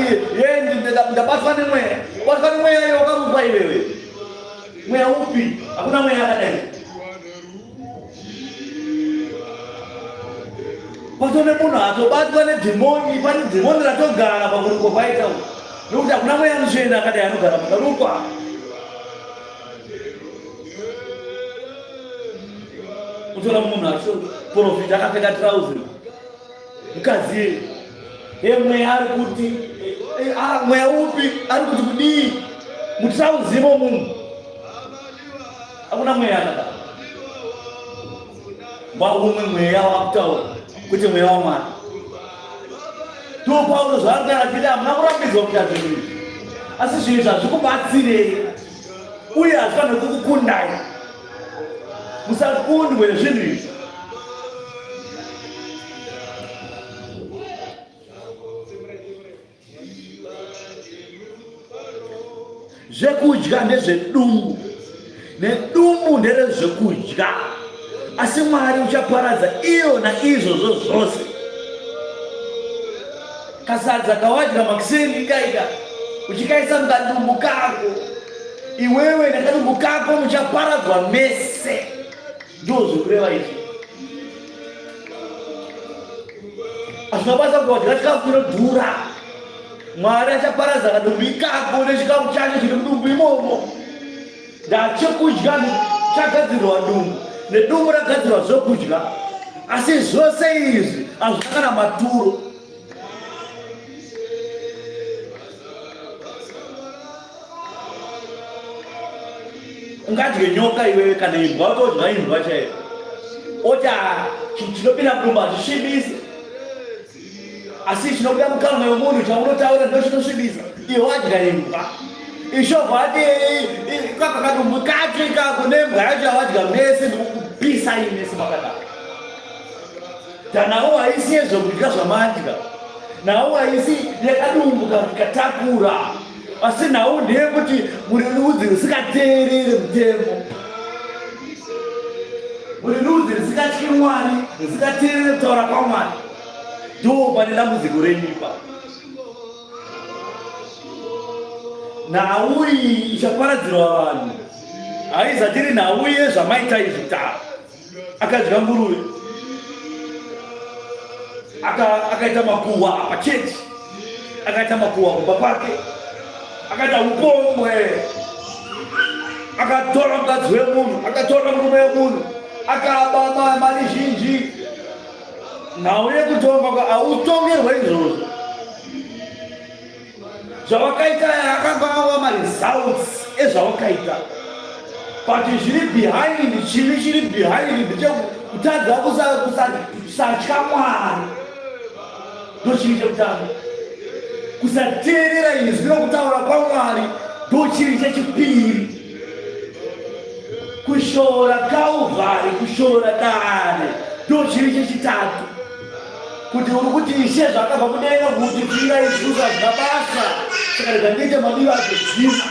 ndabatwa nemweya. Wabatwa nemweya iyo wakarupa iwewe. Mweya upi? Hakuna mweya akadai. Patone munhu atobatwa nedhimoni, pane dhimoni ratogara pakuruko paita uko. Nokuti hakuna mweya mutsvene akadai anogara pakarukwa. Kutora munhu acho profita akapfeka trouser, mukadzi mweya ari kuti mweya upi ari kuti kudii mutsauzimo munhu, hakuna mweya akadai. Umwe mweya wakutaura kuti mweya waMwari. Paulo zvaari kuratidza hamuna kurambidzwa kuita zvinhu izvi, asi zvinhu zvazvikubatsirei uye hazvifaniri kukukundai. Musakundwe nezvinhu izvi. Zvekudya ndezvedumbu, nedumbu nderezvekudya, asi Mwari uchaparadza iyo naizvozvo zvose. Kasadza kawadya makuseni ikaika uchikaisa mukadumbu kako, iwewe nekadumbu kako muchaparadzwa mese. Ndozvo kureva izvi. Hazvina basa kuwadya chikafu chinodhura. Mwari achaparadza kadumbu ikako nechikafu chacho chiri mudumbu imomo. Ndachekudya chagadzirwa dumbu, nedumbu ragadzirwa zvokudya, asi zvose izvi hazvina kana maturo. Ungadye nyoka iwewe kana imbwa, watodya imbwa chaiyo. Oti chinopinda mudumbu hachisvibisi, asi chinobuda mukanwa yomunhu chaunotaura ndo chinosvibisa. Iwe wadya imbwa. Ishobva ati kakadumbu kacho ikako nembwa yacho yawadya mese ndikukupisa imese makadaro. Nawo haisi yezvokudya zvamadya, nawo haisi yakadumbu katakura, asi nawo ndeyekuti muri rudzi rusikateerere mutemo, muri rudzi rusikatyi Mwari, rusikateerere kutaura kwaMwari. Ndo pane dambudziko renyu ipapo. Nhau iyi ichaparadzirwa vanhu, haizatiri nhau yezvamaita izvi. Akadya nguruve, akaita makuhwa pachechi, akaita makuhwa kumba kwake, akaita upombwe, akatora mukadzi wemunhu, akatora murume wemunhu, akaba mari zhinji. Nhau yekutonga hautongerwe izvozvo. Zvawakaita akanga maresults ezvawakaita, but zviri behind, chivi chiri behind ndechekutadza kusatya Mwari. Ndo chivi chekutanga, kusateerera izwi rokutaura kwaMwari ndo chivi chechipiri. kushora Calvary, kushora dare ndo chiri chechitatu kuti uri kuti ishe zvakabva kudenga kuti fira isusa zvabasa saka rega ndiite madivi azodziva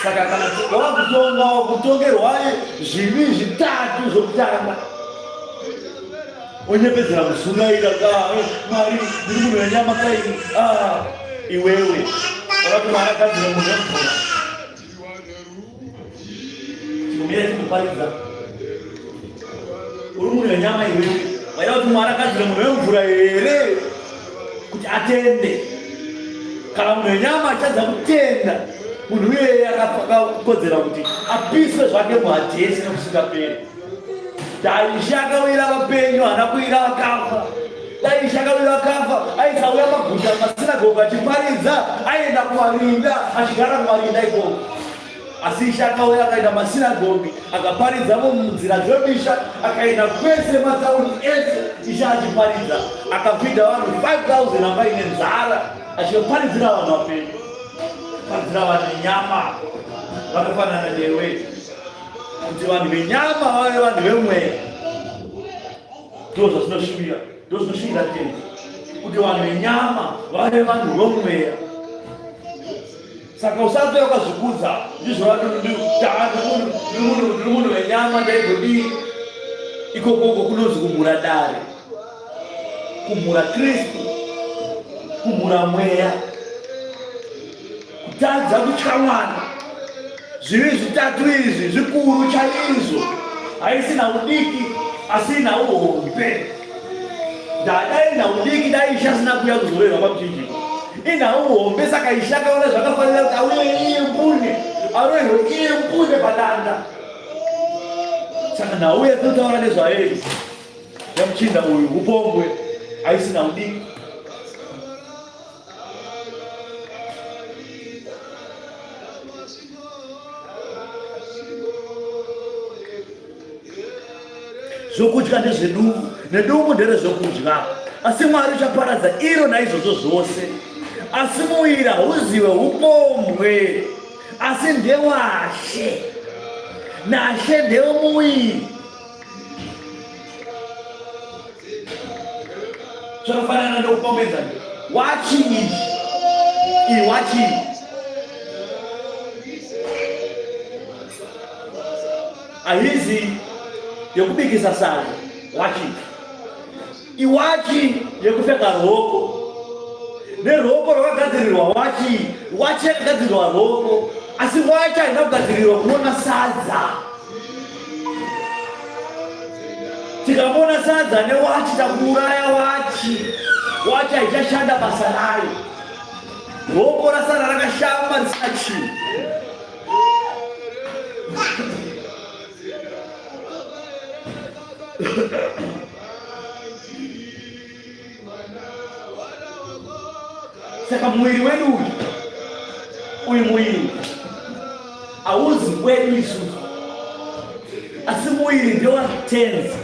saka kana wakutonga wakutongerwa zvivi zvitatu zvokutanga onyepedzera musungaira Mwari ndiri munhu wenyama kaini iwewe wakati mwana kadzira munhu wemvura tikumira tikuparidza uri munhu wenyama iwewe waida kuti mwana kadzira munhu wemvura here kuti atende kana munhu wenyama achadza kutenda munhu iyeye akakodzera kuti apiswe zvake muhadhesi nekusingaperi dai Ishe akawira vapenyu hana kuwira vakafa dai Ishe akawira vakafa aisauya maguta masinagoge achiparidza aenda kumarinda achigara kumarinda ikoko asi Ishe akauya akaenda masinagoge akaparidza munzira dzemisha akaenda kwese mataundi ese Ishe achiparidza akapinda vanhu 5,000 avaine nzara achiparidzira vanhu vapenyu paridzira vanhu venyama vakafanana newe kuti vanhu venyama vave vanhu vemweya ndo zvazvinosvibira ndo zvinosvibira tende kuti vanhu venyama vave vanhu vomweya saka usati wakazvikudza ndizvo ndiri munhu wenyama ndaigodi ikokoko kunonzi kumhura dare kumhura Kristu kumhura mweya kutadza kutya mwana zvivi zvitatu izvi zvikuru chaizvo haisina udiki asina uhombe dai ina udiki dai Ishe asina kuuya kuzorerwa pamuchinjikwa ina uhombe saka Ishe akaona zvakafanira kuti auye iye mbune aroerwe iye mbune padanda saka nauye totaura nezvaye yamuchinda uyu upombwe haisina udiki zvokudya ndezvedungu nedungu nderezvokudya asi Mwari uchaparadza iro naizvozvo zvose asi muviri hauziwe upombwe asi ndewashe naShe ndewomuviri zvakafanana ndokupombedzana wachii iyi wachii haizi yekubikisa sadza wachi iwachi yekupfeka roko neroko rwakagadzirirwa wachi yakagadzirirwa roko asi wachi haina kugadzirirwa kuona sadza tikabona sadza newachi takuuraya wachi haichashanda basa rayo roko rasara rakashamba risina chinhu saka mwiri wedu uyu mwiri hauzi wedu isusu asi mwiri ndewatenzi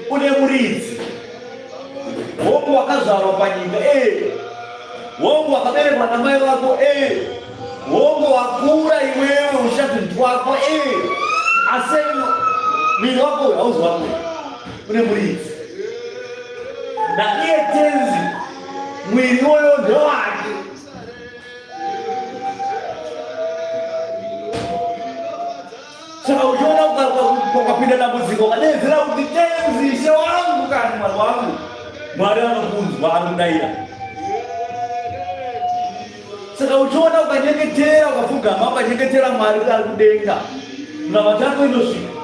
une muridzi hongu wakazvarwa panyika hongu wakaberekwa namai vako hongu wakura iwewe ushatundu wako asi mwiri wako uyu hauzi wako une muridzi naiye tenzi mwiri iwoyo ndewake saka uchiona ukapinda dambudziko ukadedzera kuti tenzi Ishe wangu kana Mwari wangu Mwari anokunzwa anodayira saka uchiona ukanyengetera ukapfugama ukanyengetera Mwari ari kudenga mnava chako inosvika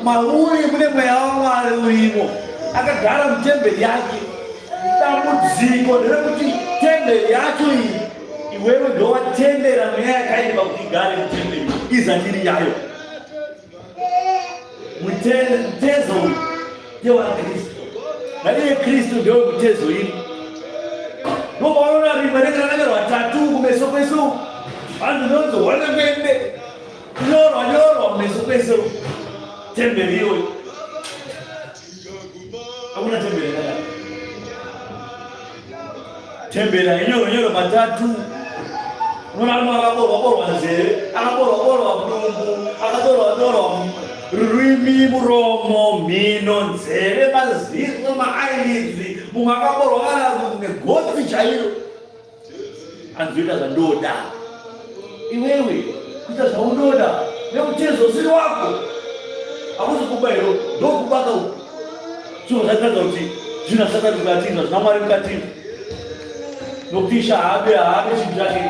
mauri mune mweya waMwari urimo akagara mutemberi yake dambudziko nderekuti temberi yacho iyi iwewe ndowatendera mweya yakaimba kuti igare mutemberi izandiri yayo mutezo uyu ndewaKristu naiye Kristu ndewe mutezo ino ndopaonona rimwe renge ranangerwa tatu kumeso kwesu vanhu nonzo wanemende nyorwa kumeso kwesu temberi iyoyo hakuna temberi yakadai tembera inyoro matatu mwana akaboro nzeve akaboro mdumbu akaboro rurimi muromo mino nzeve maziso maayidzi mumwe akaboro negotsi chairo anzoita zvandoda iwewe kuita zvaunoda nemutezo usiri wako hakuzi kubairo ndokubaka uku zvinhu zvataridza kuti zvinhu zvasakati mukatinza zvina Mwari mukatinza nokuti isha haabe chinhu chake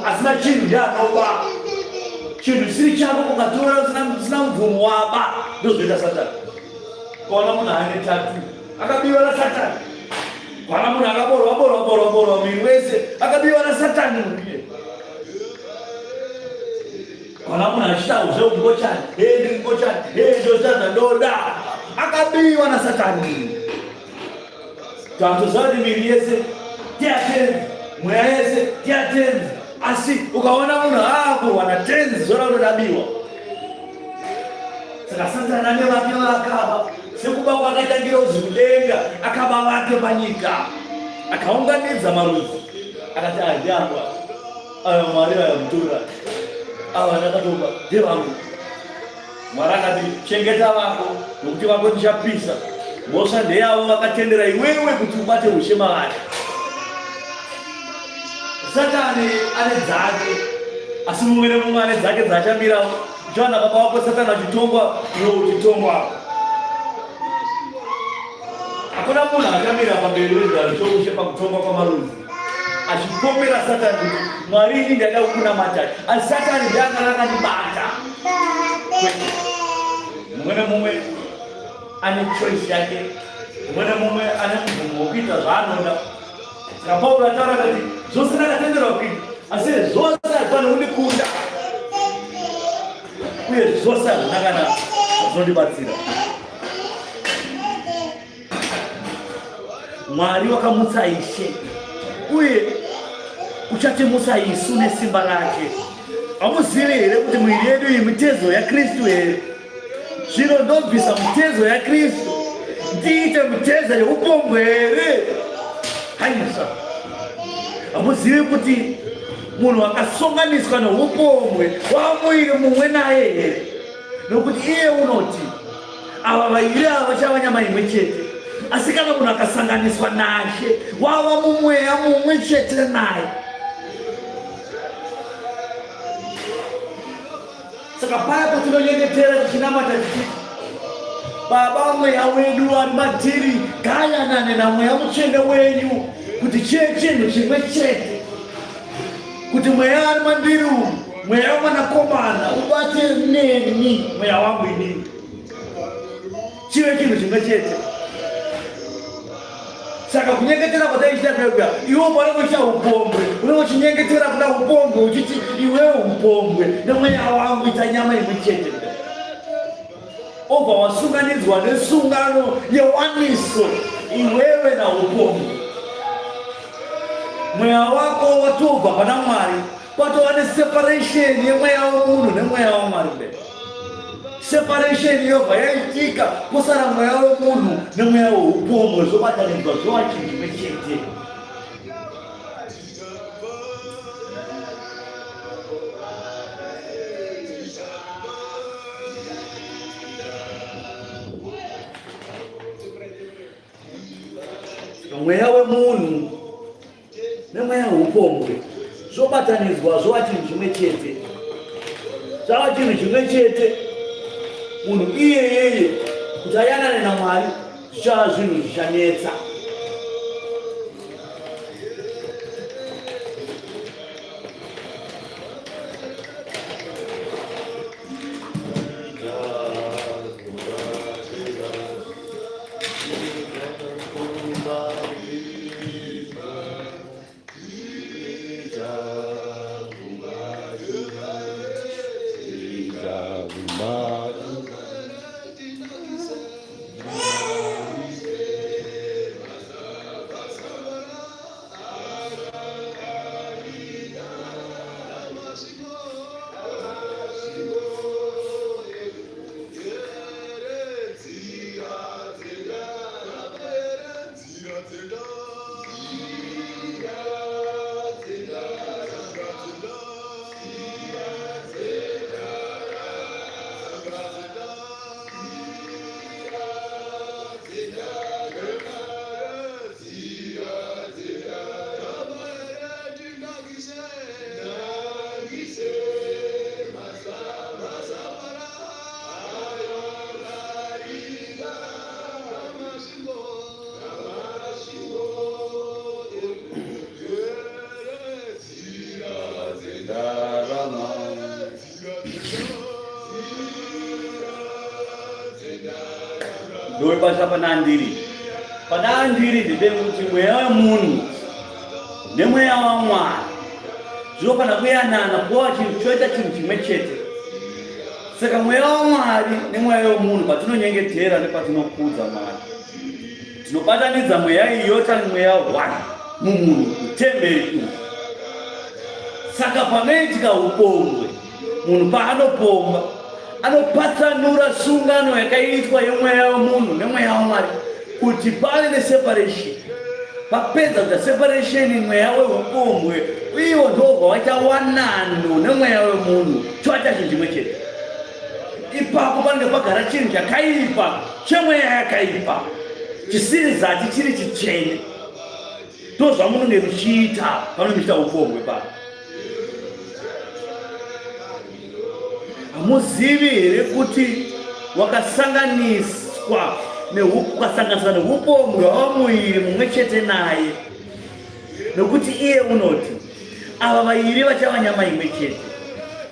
asina chinhu ndianoba chinhu chisiri chako ukatora usina mubvumo waba ndozvoita Satani. Ukaona munhu ane tatu akabiwa naSatani, ukaona munhu akaborwa miri wese akabiwa naSatani muriye. Ukaona munhu achiita zveungochani ndiri ngochani ndoita zvandoda akabiwa naSatani. Tantoziva kuti miri yese tiatenzi, mweya yese tiatenzi, asi ukaona munhu aakurwa natenzi zora unodabiwa. Saka Satani ane vake vakaba sekuba kwakatangira kudenga akaba vake panyika akaunganidza marudzi akati adiamba aya Mwari ayamutora ava ndakatoba ndevangu. Mwari akati chengeta vako nokuti vako ndichapisa mhosva ndeyavo vakatendera iwewe kuti ubate ushe mavari. Satani ane dzake asi mumwe nemumwe ane dzake dzaachamirawo. Uchaona baba wako Satani achitongwa iwe uchitongwa. Hakuna munhu achamira pamberi wezvaro choushe pakutongwa kwamarudzi achipomera Satani kuti Mwari ini ndada kukunamata asi Satani ndianga akandibata. Mumwe nemumwe ane choice yake, mumwe nemumwe ane mvumo wokuita zvaanoda. Saka Paulo ataura kuti zvose ndakatenderwa kuita asi zvose hazvifanira kundikunda uye zvose hazvina kana zvinondibatsira. Mwari wakamutsa Ishe uye uchatimutsa isu nesimba rake. Hamuzivi here kuti mwiri yedu iyi mitezo yaKristu here? Zvino ndobvisa mitezo yaKristu ndiite mitezo yeupombwe here? Haisa, hamuzivi kuti munhu akasonganiswa neupombwe wamuviri mumwe naye here? Nokuti iye unoti ava vaviri ava chava nyama imwe chete, asi kana munhu akasanganiswa naShe wava mumweya mumwe chete naye. Saka paya patinonyengetera tichinamata tichiti Baba mweya wedu ari madhiri gayanane namweya mutsvene wenyu kuti chive chinhu chimwe chete, kuti mweya ari mandiri uyu mweya wamwanakomana ubate neni mweya wangu inini chive chinhu chimwe chete. Saka kunyengetera kwataiita kwega iwe panongoita upombwe unongochinyengetera kuda upombwe uchiti iwewe upombwe nemweya wangu ita nyama imwe chete. Obva wasunganidzwa nesungano yewaniso iwewe naupombwe. Mweya wako watobva pana Mwari kwatova neseparation yemweya wemunhu nemweya waMwari kudai. Separation yobva yaitika kusara mweya wemunhu nemweya weupombwe zvobatanidzwa zvova chinhu chimwe chete. Mweya wemunhu nemweya weupombwe zvobatanidzwa zvova chinhu chimwe chete. Zvava chinhu chimwe chete. Munhu iyeyeye kuti ayanane naMwari zvichava zvinhu zvichanetsa. ndowe basa panandiri ndebe kuti mweya wemunhu nemweya waMwari zvinofana kuyanana kuva chinhu choita chinhu chimwe chete. Saka mweya waMwari nemweya wemunhu patinonyengetera nepatinokudza Mwari tinobatanidza mweya iyo tani mweya one mumunhu kutemberi uyu. Saka panoitika upombwe munhu paanopomba anopatsanura sungano yakaitwa yemweya wemunhu nemweya waMwari kuti pave neseparation. Papedza kuti separation mweya weupombwe iwo ndobva waita wanano nemweya wemunhu choita chinhu chimwe chete. Ipapo panenge pagara chinhu chakaipa chemweya yakaipa chisiri zati chiri chichene. Ndozvamunenge muchiita panomuchita upombwe pano. Hamuzivi here kuti wakasanganiswa ukasanganiswa neupombwe hwamuviri mumwe chete naye, nokuti iye unoti ava vaviri vachava nyama imwe chete.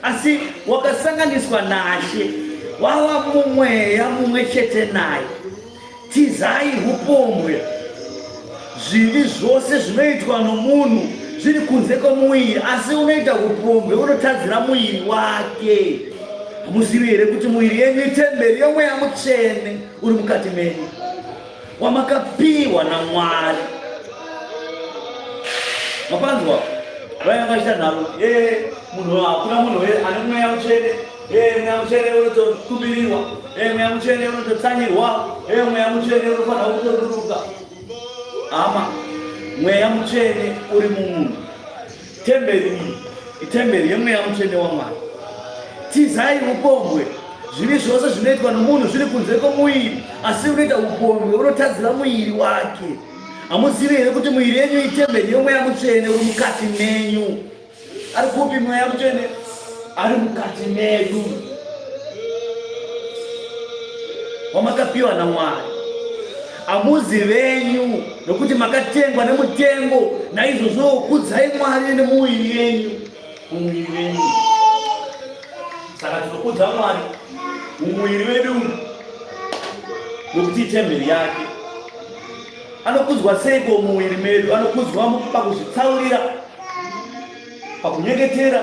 Asi wakasanganiswa naShe wava mumweya mumwe chete naye. Tizai upombwe zvivi zvose zvinoitwa nomunhu zviri kunze kwomuviri, asi unoita upombwe unotadzira muviri wake. Hamuzivi here kuti muviri yenyu itemberi yomweya mutsvene uri mukati menyu wamakapiwa naMwari. Mapanzwa vaya vakachita nharo munhu hakuna munhu ane mweya mutsvene. Mweya mutsvene unotokubirirwa, mweya mutsvene unototsanyirwa, mweya mutsvene unofanira kutoruruka. Ama mweya mutsvene uri mumunhu. Temberi iyi itemberi yemweya mutsvene waMwari. Tizai upombwe zvivi zvose zvinoitwa nomunhu zviri kunze kwomuviri, asi unoita upombwe unotadzira muviri wake. Hamuzivi here kuti muviri yenyu itemberi yomweya mutsvene uri mukati menyu. Ari kupi mweya mutsvene? Ari mukati medu wamakapiwa naMwari. Hamuzi venyu nokuti makatengwa nemutengo, naizvozvo kudzai Mwari nemuviri yenyu mumuviri wenyu. Saka tinokudza Mwari mumuviri wedu nokuti itemberi yake. Anokudzwa seiko mumuviri medu? Anokudzwa pakuzvitsaurira, pakunyengetera,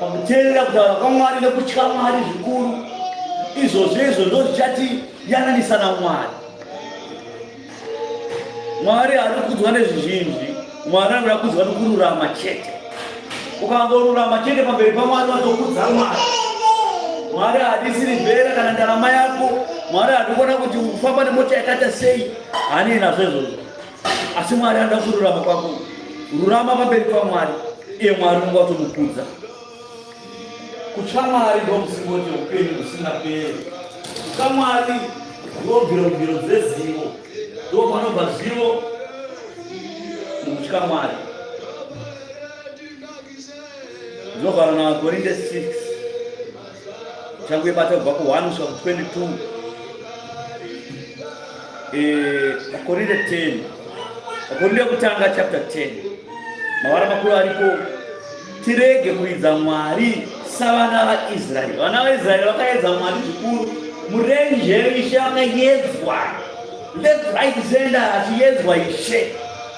pakuteerera kutaura kwaMwari nekutya Mwari zvikuru. Izvozvo ndo zvichatiyananisa naMwari. Mwari ari kukudzwa nezvizhinji. Mwari anoda kukudzwa nokururama chete. Ukangorurama chete pamberi paMwari watokudza Mwari. Mwari hadi sirivhera kana ndarama yako. Mwari hadi kuona kuti ufamba nemota yakaita sei. Hani nazvo izvozvo. Asi Mwari anoda kururama kwako. Rurama pamberi paMwari. Iye Mwari unenge watomukudza. Kutya Mwari ndo musimboti upenyu husingaperi. Kutya Mwari ndo mvirongiro dzezivo. Ndo panobva zivo mukutya Mwari. Zvinobva naKorinde 6 changuibata kubva ku1 kusvika ku22. Korinde 10, Korinde kutanga chapter 10, mavara makuru aripo. Tirege kuidza Mwari savana vaIsraeri. Vana vaIsraeri vakaedza Mwari zvikuru. Murenje Ishe akaedzwa, left right center achiedzwa Ishe.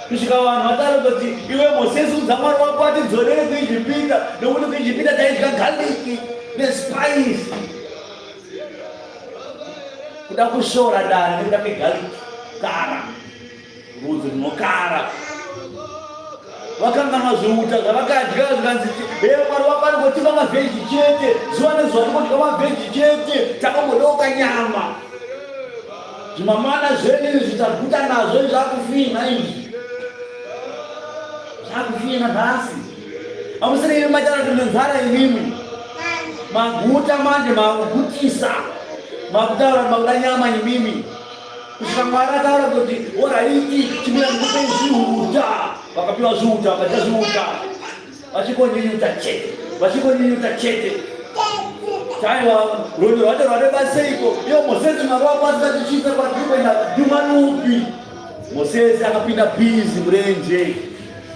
Kusvika vanhu vataura kuti iwe Mozisi udza Mwari wako atidzorere kuIjipita, nokuti kuIjipita taidya garlic nespice. Kuda kushora dare nekuda kwegarlic, kara, rudzi runokara. Vakanganwa zviuta zvavakadya zvikanzi Mwari wako arikutiva mavheji chete, zuva nezuva tikudya mavheji chete, takambodoka nyama. Zvimamana zvenyu izvi taguta nazvo zvakufina izvi. Zvakufina nhasi. Hamusiri imi machana kuti nenzara imimi. Maguta manje makugutisa. Makutaura makuda nyama imimi. Kusvika Mwari ataura kuti oraiti chimira ndikupe zviuta. Vakapiwa zviuta, vakadya zviuta. Vachikonyenyuta chete. Vachikonyenyuta chete. Taiwa rwendo rwacho rwareba seiko? Iyo Mozisi Mwari wako asingatichisa kwatiri kuenda nyumani upi? Mozisi akapinda bhizi murenje.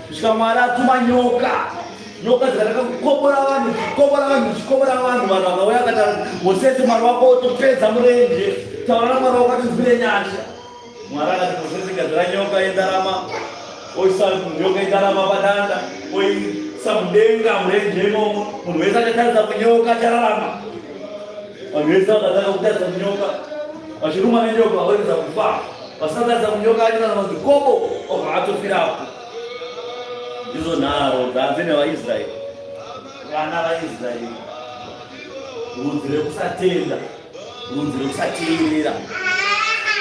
Kusvika Mwari atuma nyoka. Nyoka dzikataka kukobora vanhu, vanhu vakauya akati Mozisi Mwari wako otopedza murenje. tawana mwara wakati zile nyasha mwara kati kusisi gazira nyoka yendarama oisa nyoka yendarama badanda oi samdenga mrenjemo munweza kataza kunyoka charalama anweza kataza kutaza kunyoka ashiruma nyoka aweza kufa pasada za kunyoka ajina na mazikobo okato firapo hizo naro zanzene wa Israeli vana va Israeli runzire kusatenda runzire kusateerera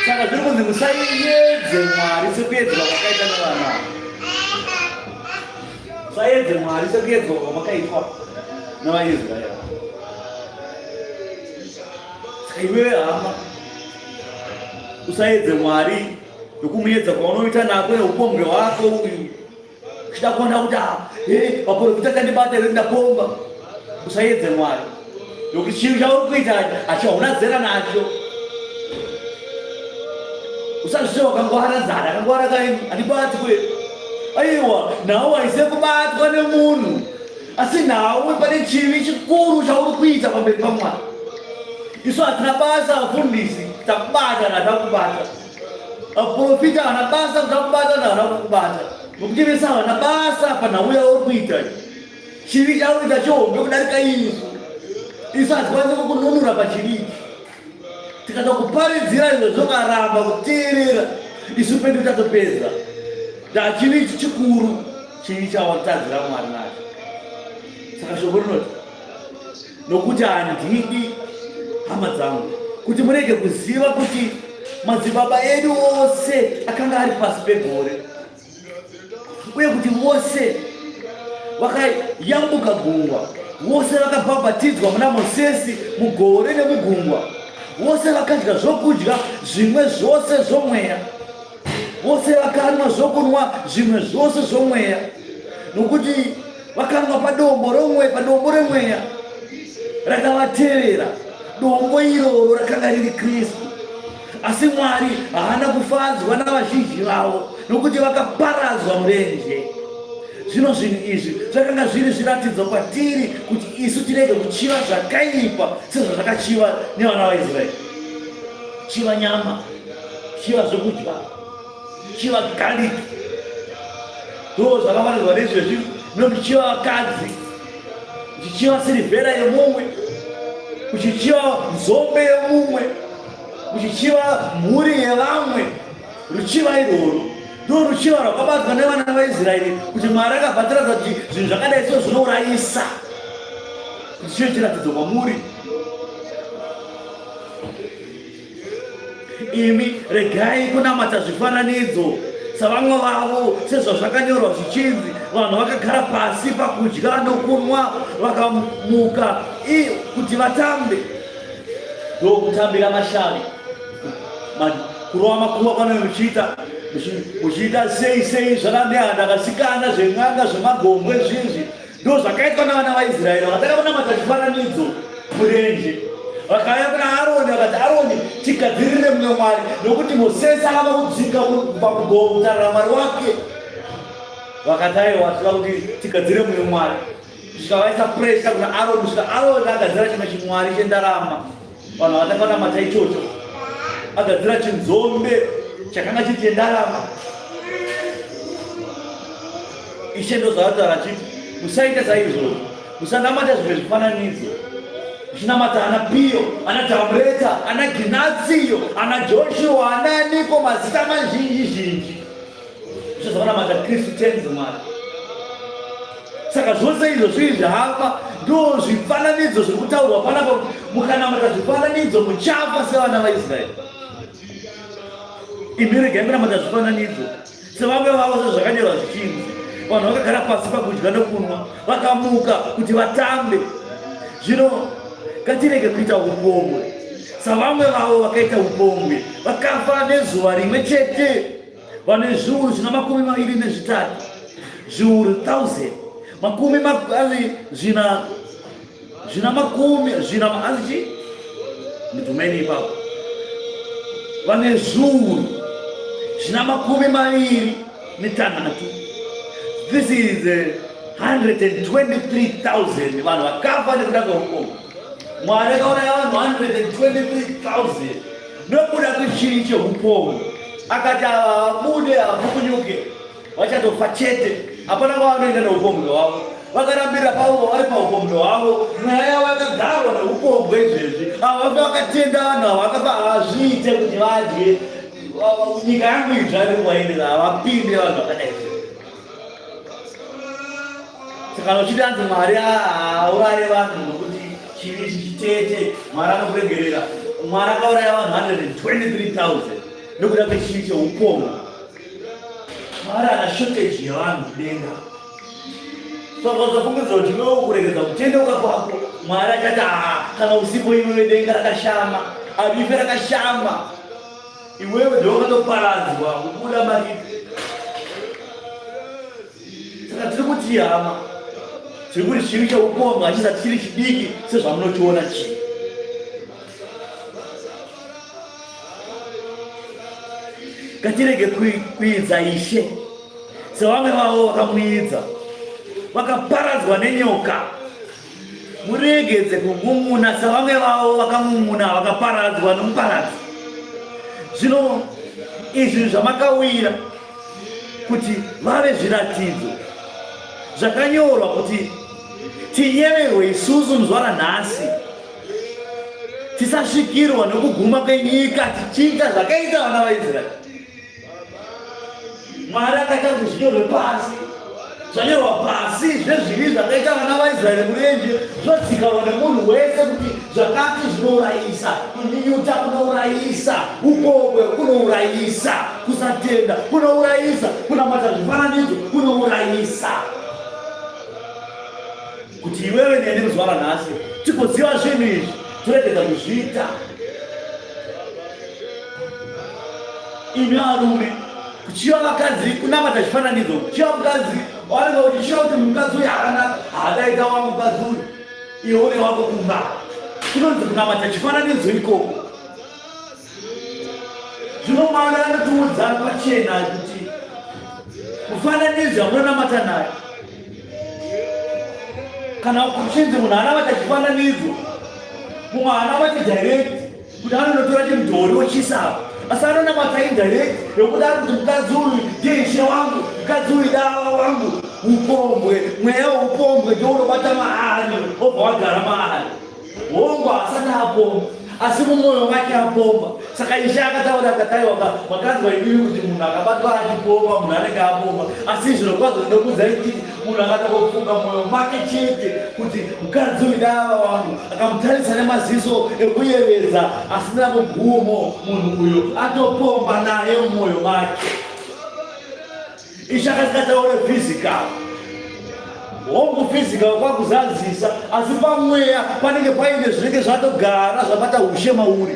saka zviri kunzi musaedze Mwari sekuedzwa kwakaita nevana musaedze Mwari sekuedzwa kwamakaitwa navaIsraeri. Saka iwewe hama usaedze Mwari nokumuedza kwaunoita nako neupombwe hwako uyu uchida kuona kuti vaprofita kandibata here ndapomba. Usaedze Mwari nokuti chinhu chauri kuita hacho hauna zera nacho. Usazviziva wakangwara nzara akangwara kaini handibati kwe aiwa nawo haise kubatwa nemunhu asi nawe pane chivi chikuru chauri kuita pamberi paMwari. Isu hatina basa vafundisi takubata natakubata vaprofita hana basa kutakubata nahana kukubata nokuti vese havana basa panhau yauri kuita. Chivi chaurita chihombe kudarika isu. Isu hatikwanisi kukununura pachiviki. Tikada kuparidzira izvo zvokaramba kuteerera isu pedu tatopedza. Chivi chikuru chivi chawatadzira Mwari nacho. Saka shoko rinoti nokuti handidi hama dzangu kuti murege kuziva kuti madzibaba edu ose akanga ari pasi pegore uye kuti vose vakayambuka gungwa, vose vakabhabhatidzwa muna Mozisi mugore nemugungwa, vose vakadya zvokudya zvimwe zvose zvomweya, vose vakanwa zvokunwa zvimwe zvose zvomweya, nokuti vakanwa padombo remweya rakavateerera. Dombo iroro rakanga riri Kristu. Asi Mwari haana kufadzwa navazhinji vavo nokuti vakaparadzwa murenje. Zvino zvinhu izvi zvakanga zviri zviratidzo kwatiri kuti isu tirege kuchiva zvakaipa sezvo zvakachiva nevana vaIsraeri. Chiva nyama, chiva zvokudya, chiva gariki, ndo zvakafanirwa nezvezvi. Nokuchiva vakadzi, uchichiva sirivhera yemumwe, uchichiva nzombe yemumwe, uchichiva mhuri yevamwe. Ruchiva iroro ndo ruchiva rwakabatwa nevana vaIsraeri kuti Mwari akabvatiradza kuti zvinhu zvakadai so zvinourayisa, kuti chive chiratidzo kwamuri. Imi regai kunamata zvifananidzo savamwe vavo, sezvo zvakanyorwa zvichinzi vanhu vakagara pasi pakudya nokunwa vakamuka kuti vatambe. Ndokutambira mashavi kurova makuva kana muchiita sei zvakandehanda kasikana zven'anga zvemagombwe zvinji. Ndo zvakaitwa navana vaIsraeri vakataka kunamata zvifananidzo murenje. Vakauya kuna Aroni vakati, Aroni, tigadzirire mumwe Mwari, nokuti Mozisi akava kudzinga kubva mugomo kutarira Mwari wake. Vakati aiwa tiva kuti tigadzire mumwe Mwari. Zvikavaisa puresha kuna Aroni kusvika Aroni agadzira chimwe chimwari chendarama. Vanhu vakatanga kunamata ichocho. Agadzira chinzombe chakanga chiti ndarama. Ishe ndo zvavataura achiti musaita saizvozvo, musanamata zvimwe zvifananidzo. Muchinamata ana Pio, ana Tamureta, ana Ginatsiyo, ana Joshua, ana Niko, mazita mazhinji. Zvavanamata Kristu tenzi Mwari. Saka zvose izvo zviri zvahamba ndo zvifananidzo zviri kutaurwa panapa. Mukanamata zvifananidzo muchafa sevana vaIsraeri. Imi regai munamata zvifananidzo sevamwe vavo sezvakanyorwa zvichinzi. Vanhu vakagara pasi pakudya nokunwa, vakamuka kuti vatambe. Zvino ngatirege kuita upombwe savamwe vavo vakaita upombwe, vakafa nezuva rimwe chete. Vane zviuru zvina 23, zviuru 1000, makumi zvina makumi zvina azvichi ndimeni ipapo. Vane zviuru zvina 26. This is 123,000 vanhu vakafa nekuda kweupombwe. Mwari akaona vanhu 123,000 nokuda kwechiri cheupomu akati abude apukunyuke vachatofa chete. Hapana kwavanoenda neupombwe hwavo, vakarambira pavo vari paupombwe hwavo. Mweya yavo yakagarwa neupombwe izvezvi. Ava vakatenda vanhu ava vakafa havazviite kuti vadye nyika yangu izvare kuvaendera, havapinde vanhu vakadai. Saka nochitanzi Mwari haurare vanhu nokuti chivi chichitete. Mwari akakuregerera. Mwari akauraya vanhu 123,000 nokuda kwechivi cheupomu. Mwari ana shortage yevanhu kudenga. Saka usafungidzwa kuti iwewe kuregedza kutendeuka kwako Mwari achati kana usiku iwewe denga rakashama, arife rakashama, iwewe ndiwe wakatoparadzwa kubuda maripi. Saka tiri kuti hama, tiri kuti chivi cheupomu hachisati chiri chidiki sezvamunochiona chii. Ngatirege kuidza Ishe sevamwe vavo vakamuidza, vakaparadzwa nenyoka. Muregedze kumumuna sevamwe vavo vakamumuna, vakaparadzwa nomuparadzi. Zvino izvi zvamakawira kuti vave zviratidzo zvakanyorwa kuti tinyeverwe isusu muzuva ranhasi, tisasvikirwa nokuguma kwenyika tichiita zvakaita vana vaIsraeri. Mwari akaita kuti zvinyorwe pasi, zvanyorwa pasi zvezvivi zvakaita vana vaIsraeri murenje, zvodzikanwa nemunhu wese kuti zvakati zvinourayisa, kunyunyuta kunourayisa, upombwe kunourayisa, kusatenda kunourayisa, kunamata zvifananidzo kunourayisa. Kuti iwewe neni muzuva ranhasi tigoziva zvinhu izvi, toregedza kuzviita. Imi varume, kuchiva vakadzi kunamata chifananidzo, kuchiva mukadzi waringa uchichiva kuti mukadzi uyu hakanaka, hadaita wa mukadzi uyu, iwe une wako kumba, kunonzi kunamata chifananidzo ikoko. Zvino Mwari anotiudza pachena kuti mufananidzo yamunonamata nayo, kana kuchinzi munhu anamata chifananidzo, mumwe anamati direct kuti anonotora chimudhori wochisava, asi anonamata indirect yokuti ari kuti mukadzi uyu ndiye Ishe wangu, mukadzi uyu dava wangu. Upombwe, mweya weupombwe ndio unobata maari, obva wagara maari. Hongu asati apomba, asi mumwoyo make apomba. Saka Ishe akataura akataiwa, makanzwa ivivi kuti munhu akabatwa achipomba, munhu anenge apomba. Asi zvirokwazvo ndinokuudzai kuti munhu akatofunga mwoyo make chete kuti mukadzi uyu dava wangu, akamutarisa nemaziso ekuyevedza asina mugumo, munhu uyo atopomba naye mumwoyo make. Ishe akasikataure physical. Hongu physical kwakuzadzisa, asi pamweya panenge paine zvinenge zvatogara zvabata ushe mauri.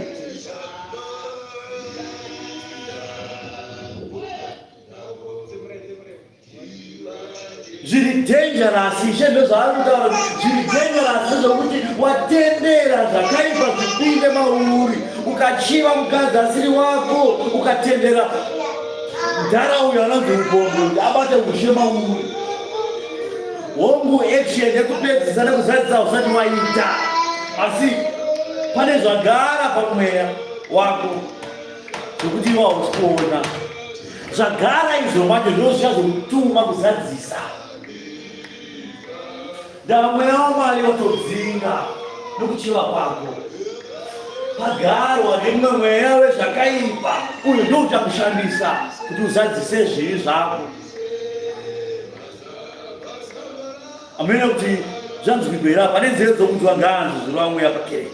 Zviri dangerous, Ishe ndozvaari kutaura, zviri dangerous zvokuti watendera zvakaipa zvipinde mauri, ukachiva mukadzi asiri wako, ukatendera ntaraunda anonzi upombwe abate ushe mauri. Hongu action yekupedzisa nekuzadzisa usati waita, asi pane zvagara pamweya wako zvokuti iwe haukuona. Zvagara izvo macho ndizvo zvichazokutuma kuzadzisa. Ndava mweya waMwari watodzinga nokuchiva kwako. Pagarwa nemumwe mweya wezvakaipa, uyu ndiwo uchakushandisa kuti uzadzise zvivi zvako. Amena kuti zvanzwikira pane nzeve dzokunzwa nganzo zvinova mweya pakereke.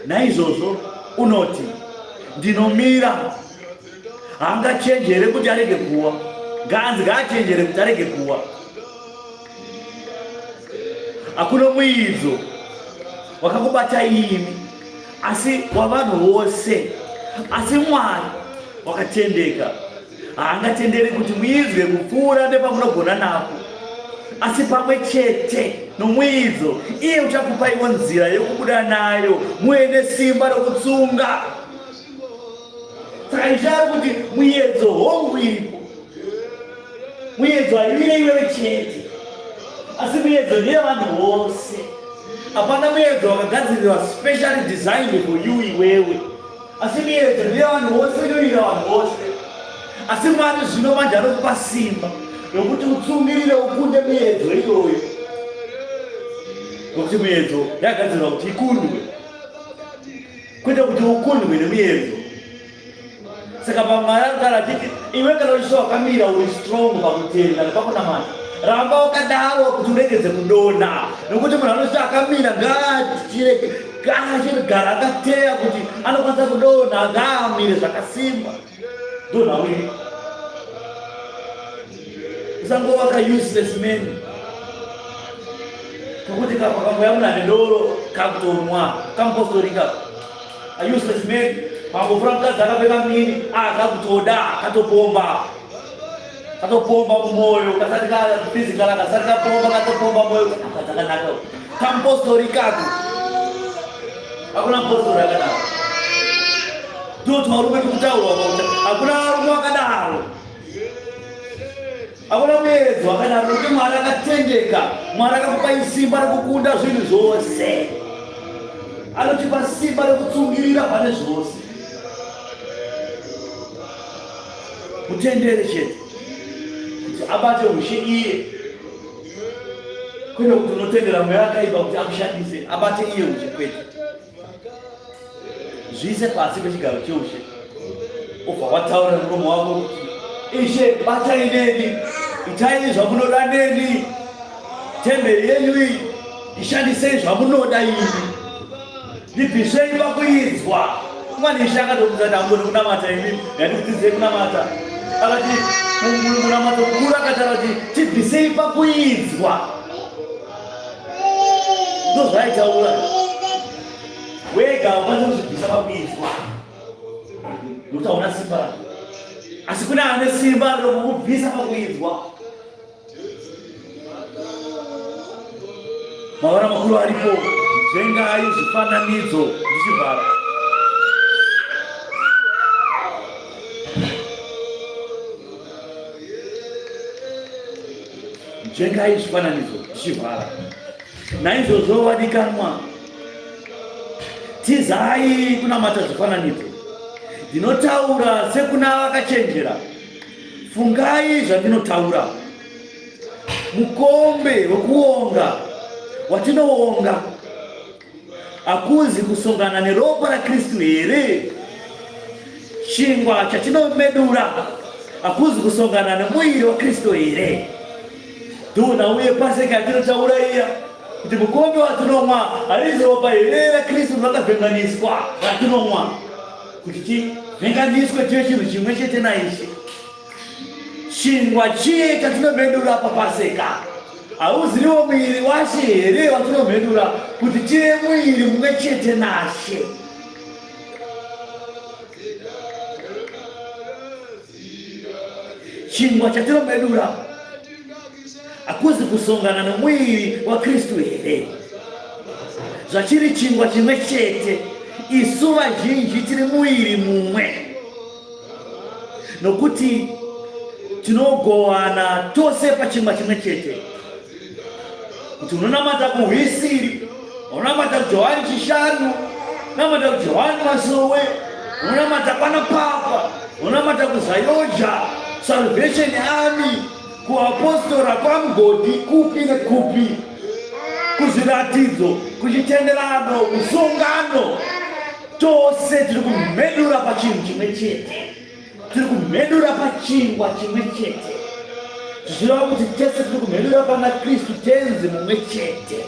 Naizvozvo unoti ndinomira, haangachenjere kuti arege kuwa, nganzi ngaachenjere kuti arege kuwa. Hakuna muidzo wakakubata imi, asi wavanhu vose, asi Mwari wakatendeka. Haangatenderi kuti muidzwe kupfuura nepamunogona napo, asi pamwe chete nomuidzo iye uchakupaiwo nzira yokubuda nayo, muene simba rokutsunga. Saka Ishe ari kuti muedzo hongu ipo. Muedzo haivire iwewe chete, asi muedzo ndeye vanhu vose. Hapana miedzo wakagadzirirwa specially designed for you iwewe. Asi miedzo ndevanhu vose inoira vanhu vose. Asi Mwari zvino manje anokupa simba yokuti utsungirire ukunde miedzo iyoyo. Nokuti miedzo yakagadzirirwa kuti ikundwe. Kwete kuti ukundwe nemiedzo. Saka Mwari anogara achiti iwe kana uchiswa wakamira uri strong pakutenda nepakunamata. Ramba wakadaro kuti uregedze kudonha. Nokuti munhu anosvika akamira ngaachigara akateya kuti anokwanisa kudonha ngaamire zvakasimba. Donha wini. Usangova useless men. Nokuti kakamboya muna nedoro kakutomwa kampostorika. A useless man. Pangofura mukadzi akapfeka mini akakutoda akatopomba. Katopomba mumwoyo kasati ka physical kasati kapomba katopomba mwoyo akakanaka. Kampostori kako. Hakuna postori akadaro. Ndoto warume kutaurwa kuti hakuna varume vakadaro. Hakuna muedzi wakadaro kuti Mwari akatendeka. Mwari akakupa simba rekukunda zvinhu zvose. Anotipa simba rekutsungirira pane zvose. Mutendere chete. Abate ushe iye. Kwenda kuti unotendera mweya akaipa kuti akushandise. Abate iye ushe kwete. Zvise pasi pechigaro cheushe. Obva wataura muromo wako kuti Ishe batai neni. Itai zvamunoda neni. Temberi yenyu iyi ishandisei zvamunoda iyi. Ndibvisei pakuidzwa. Umwana Ishe akatoudza ndamboni kunamata ini. Yandikudzidzei kunamata. Akati munamata mukuru akataura kuti tibvisei pakuidzwa. Ndozvaitaura. Wega ukwanisa kuzvibvisa pakuidzwa. Nokuti hauna simba. Asi kuna ane simba rokukubvisa pakuidzwa. Mavara makuru aripo. Zvengai zvifananidzo ndichivhara. Zvengai zvifananidzo ndichivhara. Naizvozvo vadikanwa, tizai kunamata zvifananidzo. Ndinotaura sekuna vakachenjera. Fungai zvandinotaura. Mukombe wekuonga watinoonga hakuzi kusongana neropa raKristu here. Chingwa chatinomedura hakuzi kusongana nemuviri waKristu here. Ndona uye Paseka yatinotaura iya kuti mukombe watinomwa harizi ropa here raKristu rakavhenganiswa ratinomwa kuti tivhenganiswe tive chinhu chimwe chete naIshe. Chingwa chiye chatinomedura paPaseka hauziriwo muviri waShe here watinomedura kuti tive muviri mumwe chete naShe. Chingwa chatinomedura hakuzi kusongana nemuviri waKristu here. Zvachiri chingwa chimwe chete. Isu vazhinji tiri muviri mumwe. Nokuti tinogovana tose pachingwa chimwe chete. Kuti unonamata kuHwisiri, unonamata kuJohani Chishanu, unonamata kuJohani Masowe, unonamata kwana Papa, unonamata kuZayoja, Salvation Army, kuApostora, kwaMugodi, kupi nekupi, kuzviratidzo, kuchitenderano, kusongano. Tose tiri kumedura pachinhu chimwe chete. Tiri kumedura pachingwa chimwe chete. Tichireva kuti tese tiri kumedura pana Kristu tenzi mumwe chete.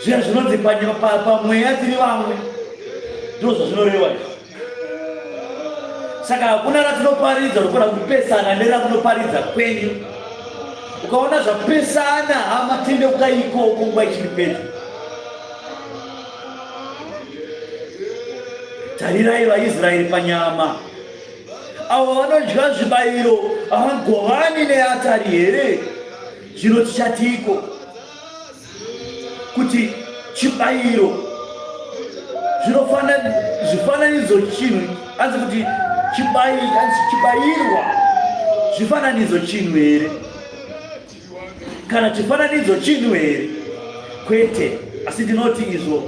Zviya zvinonzi pamweya tiri vamwe. Ndizvo zvinoreva izvi. Saka hakuna ratinoparidza rokora kupesana nerakunoparidza kwenyu. Ukaona zvapesana hamatendeuka ikoko nguva ichiri pedyo. Tarirai vaIsraeri panyama. Avo vanodya zvibayiro havagovani neatari here. Zvino tichatiko kuti chibayiro zvifananidzo chinhu, hanzi kuti chibayirwa zvifananidzo chinhu here. kana chifananidzo chinhu here kwete, asi ndinoti izvo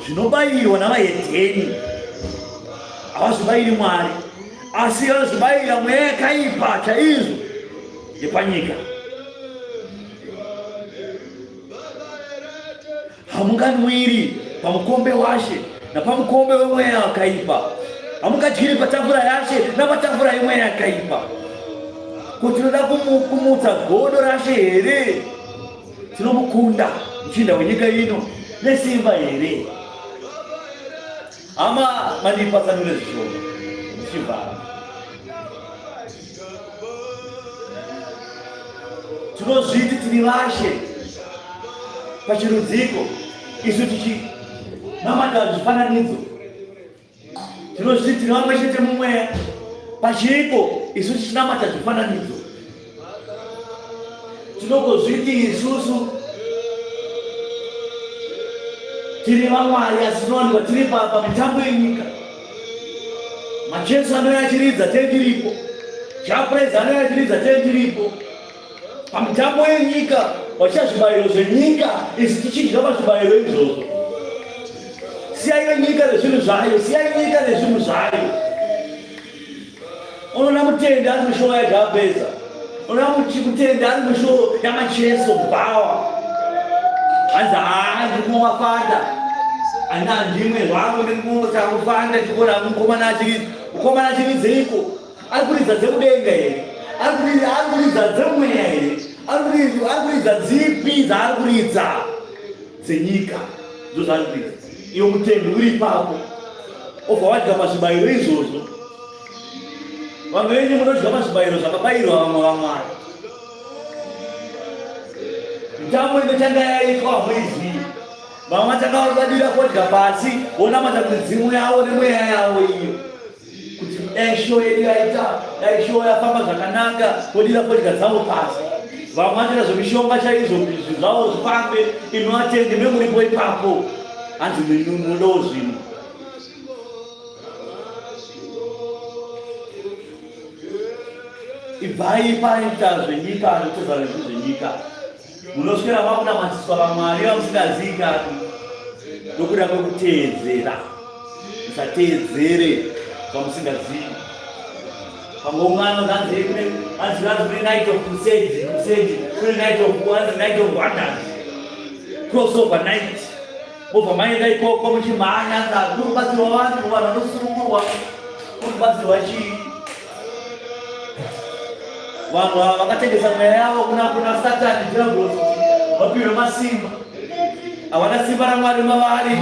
zvinobayirwa navahedheni havazvibayiri Mwari, asi vanozvibayira mweya yakaipa chaizvo yepanyika. Hamunganwiri pamukombe waShe napamukombe wemweya wakaipa, hamungadyiri patafura yaShe napatafura yemweya yakaipa. Kuti tinoda kumutsa godo raShe here? Tinomukunda muchinda wenyika ino nesimba here? Hama mandipatsanure zvishoma muchivhara. Tinozviti tiri vaShe pachirudziko, isu tichinamata zvifananidzo. Tinozviti tiri vamwe chete mumweya pachiko, isu tichinamata zvifananidzo. Tinogozviti isusu tiri vaMwari, asi tinowanikwa tiri pamitambo yenyika. Majesu anoyachiridza tendiripo, chapreza anoyachiridza tendiripo. Pamitambo yenyika vachiita zvibayiro zvenyika, isi tichidya pazvibayiro izvozvo. Siyai nyika nezvinhu zvayo, siyai nyika nezvinhu zvayo. Unoona mutende ari mushowo yaJabheza, unoona mutende ari mushowo yamacheso bhawa. Hanzi ndiri wafanda, ana ndimwe zvangu ndiri kufanda chikora mukomana achiridzeiko? Ari kuridza dzekudenga here? Ari kuridza dzemweya here? Ari kuridza dzipi dzaari kuridza? Dzenyika ndo zvaari kuridza. Iwe mutende uri ipapo obva wadya pazvibayiro izvozvo. Vamwe venyu munodya pazvibayiro zvakabayirwa vamwe vaMwari. Mitambo inotanga yaitwa hamuizivi. Vamwe vatanga vakadira kodya pasi, vonamata midzimu yavo nemweya yavo iyo. Kuti dai show yedu yaita, dai show yafamba zvakanaka, vodira kodya dzavo pasi. Vamwe vanoita zvemishonga chaizvo kuti zvavo zvifambe, imi vatende memuripo ipapo. Hanzi munodawo zvinhu. Ibvai paita zvenyika nokutedza zvinhu zvenyika. Munoswera makunamatiswa vaMwari vamusingazivi kani nokuda kwekuteedzera. Musateedzere zvamusingazivi. Pamungano hanzi kune night of crusade, kune night of wonders, crossover night. Mobva maenda ikoko muchimhanya kurubatsirwa vanhu vanosunungurwa, kurubatsirwa chii? Vanhu ava vakatengesa mweya yavo kuna Satani Diablos, vapirwa masimba. Havana simba raMwari mavari.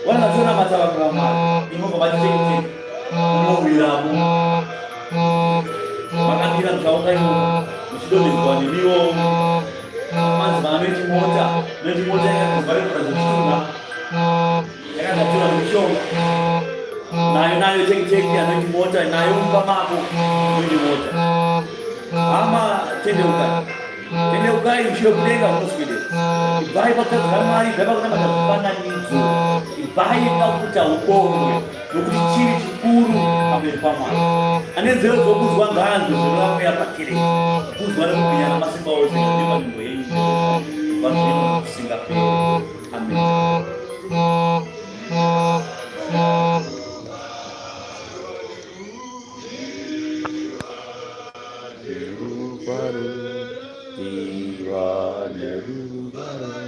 Vanonatsanamata vanhu vaMwari, imobva vachichengeteka munovhiramo. Vakambira zvavo imomo muchidonhedzwa nemiwo. Manzima nechimota yakazvarekura zvechitunha, yakagadzirwa nemishonga. Nayo teki anoti mota, nayo mupamako mota. Hama tendeukai mushure kudenga munoswedera. Ibvai pakadzira Mwari, ibvai pakunamata zvifananidzo, ibvai pakuita ukomwe, nokuti chiri chikuru pamberi paMwari. Ane nzeve dzokuzwa ngaanzwe zvinovamweya pakereke, kuzwa nekubwinya namasimba ose nepanzvimbo yenyu, vanhu kusingaperi. Amen. Neru baru,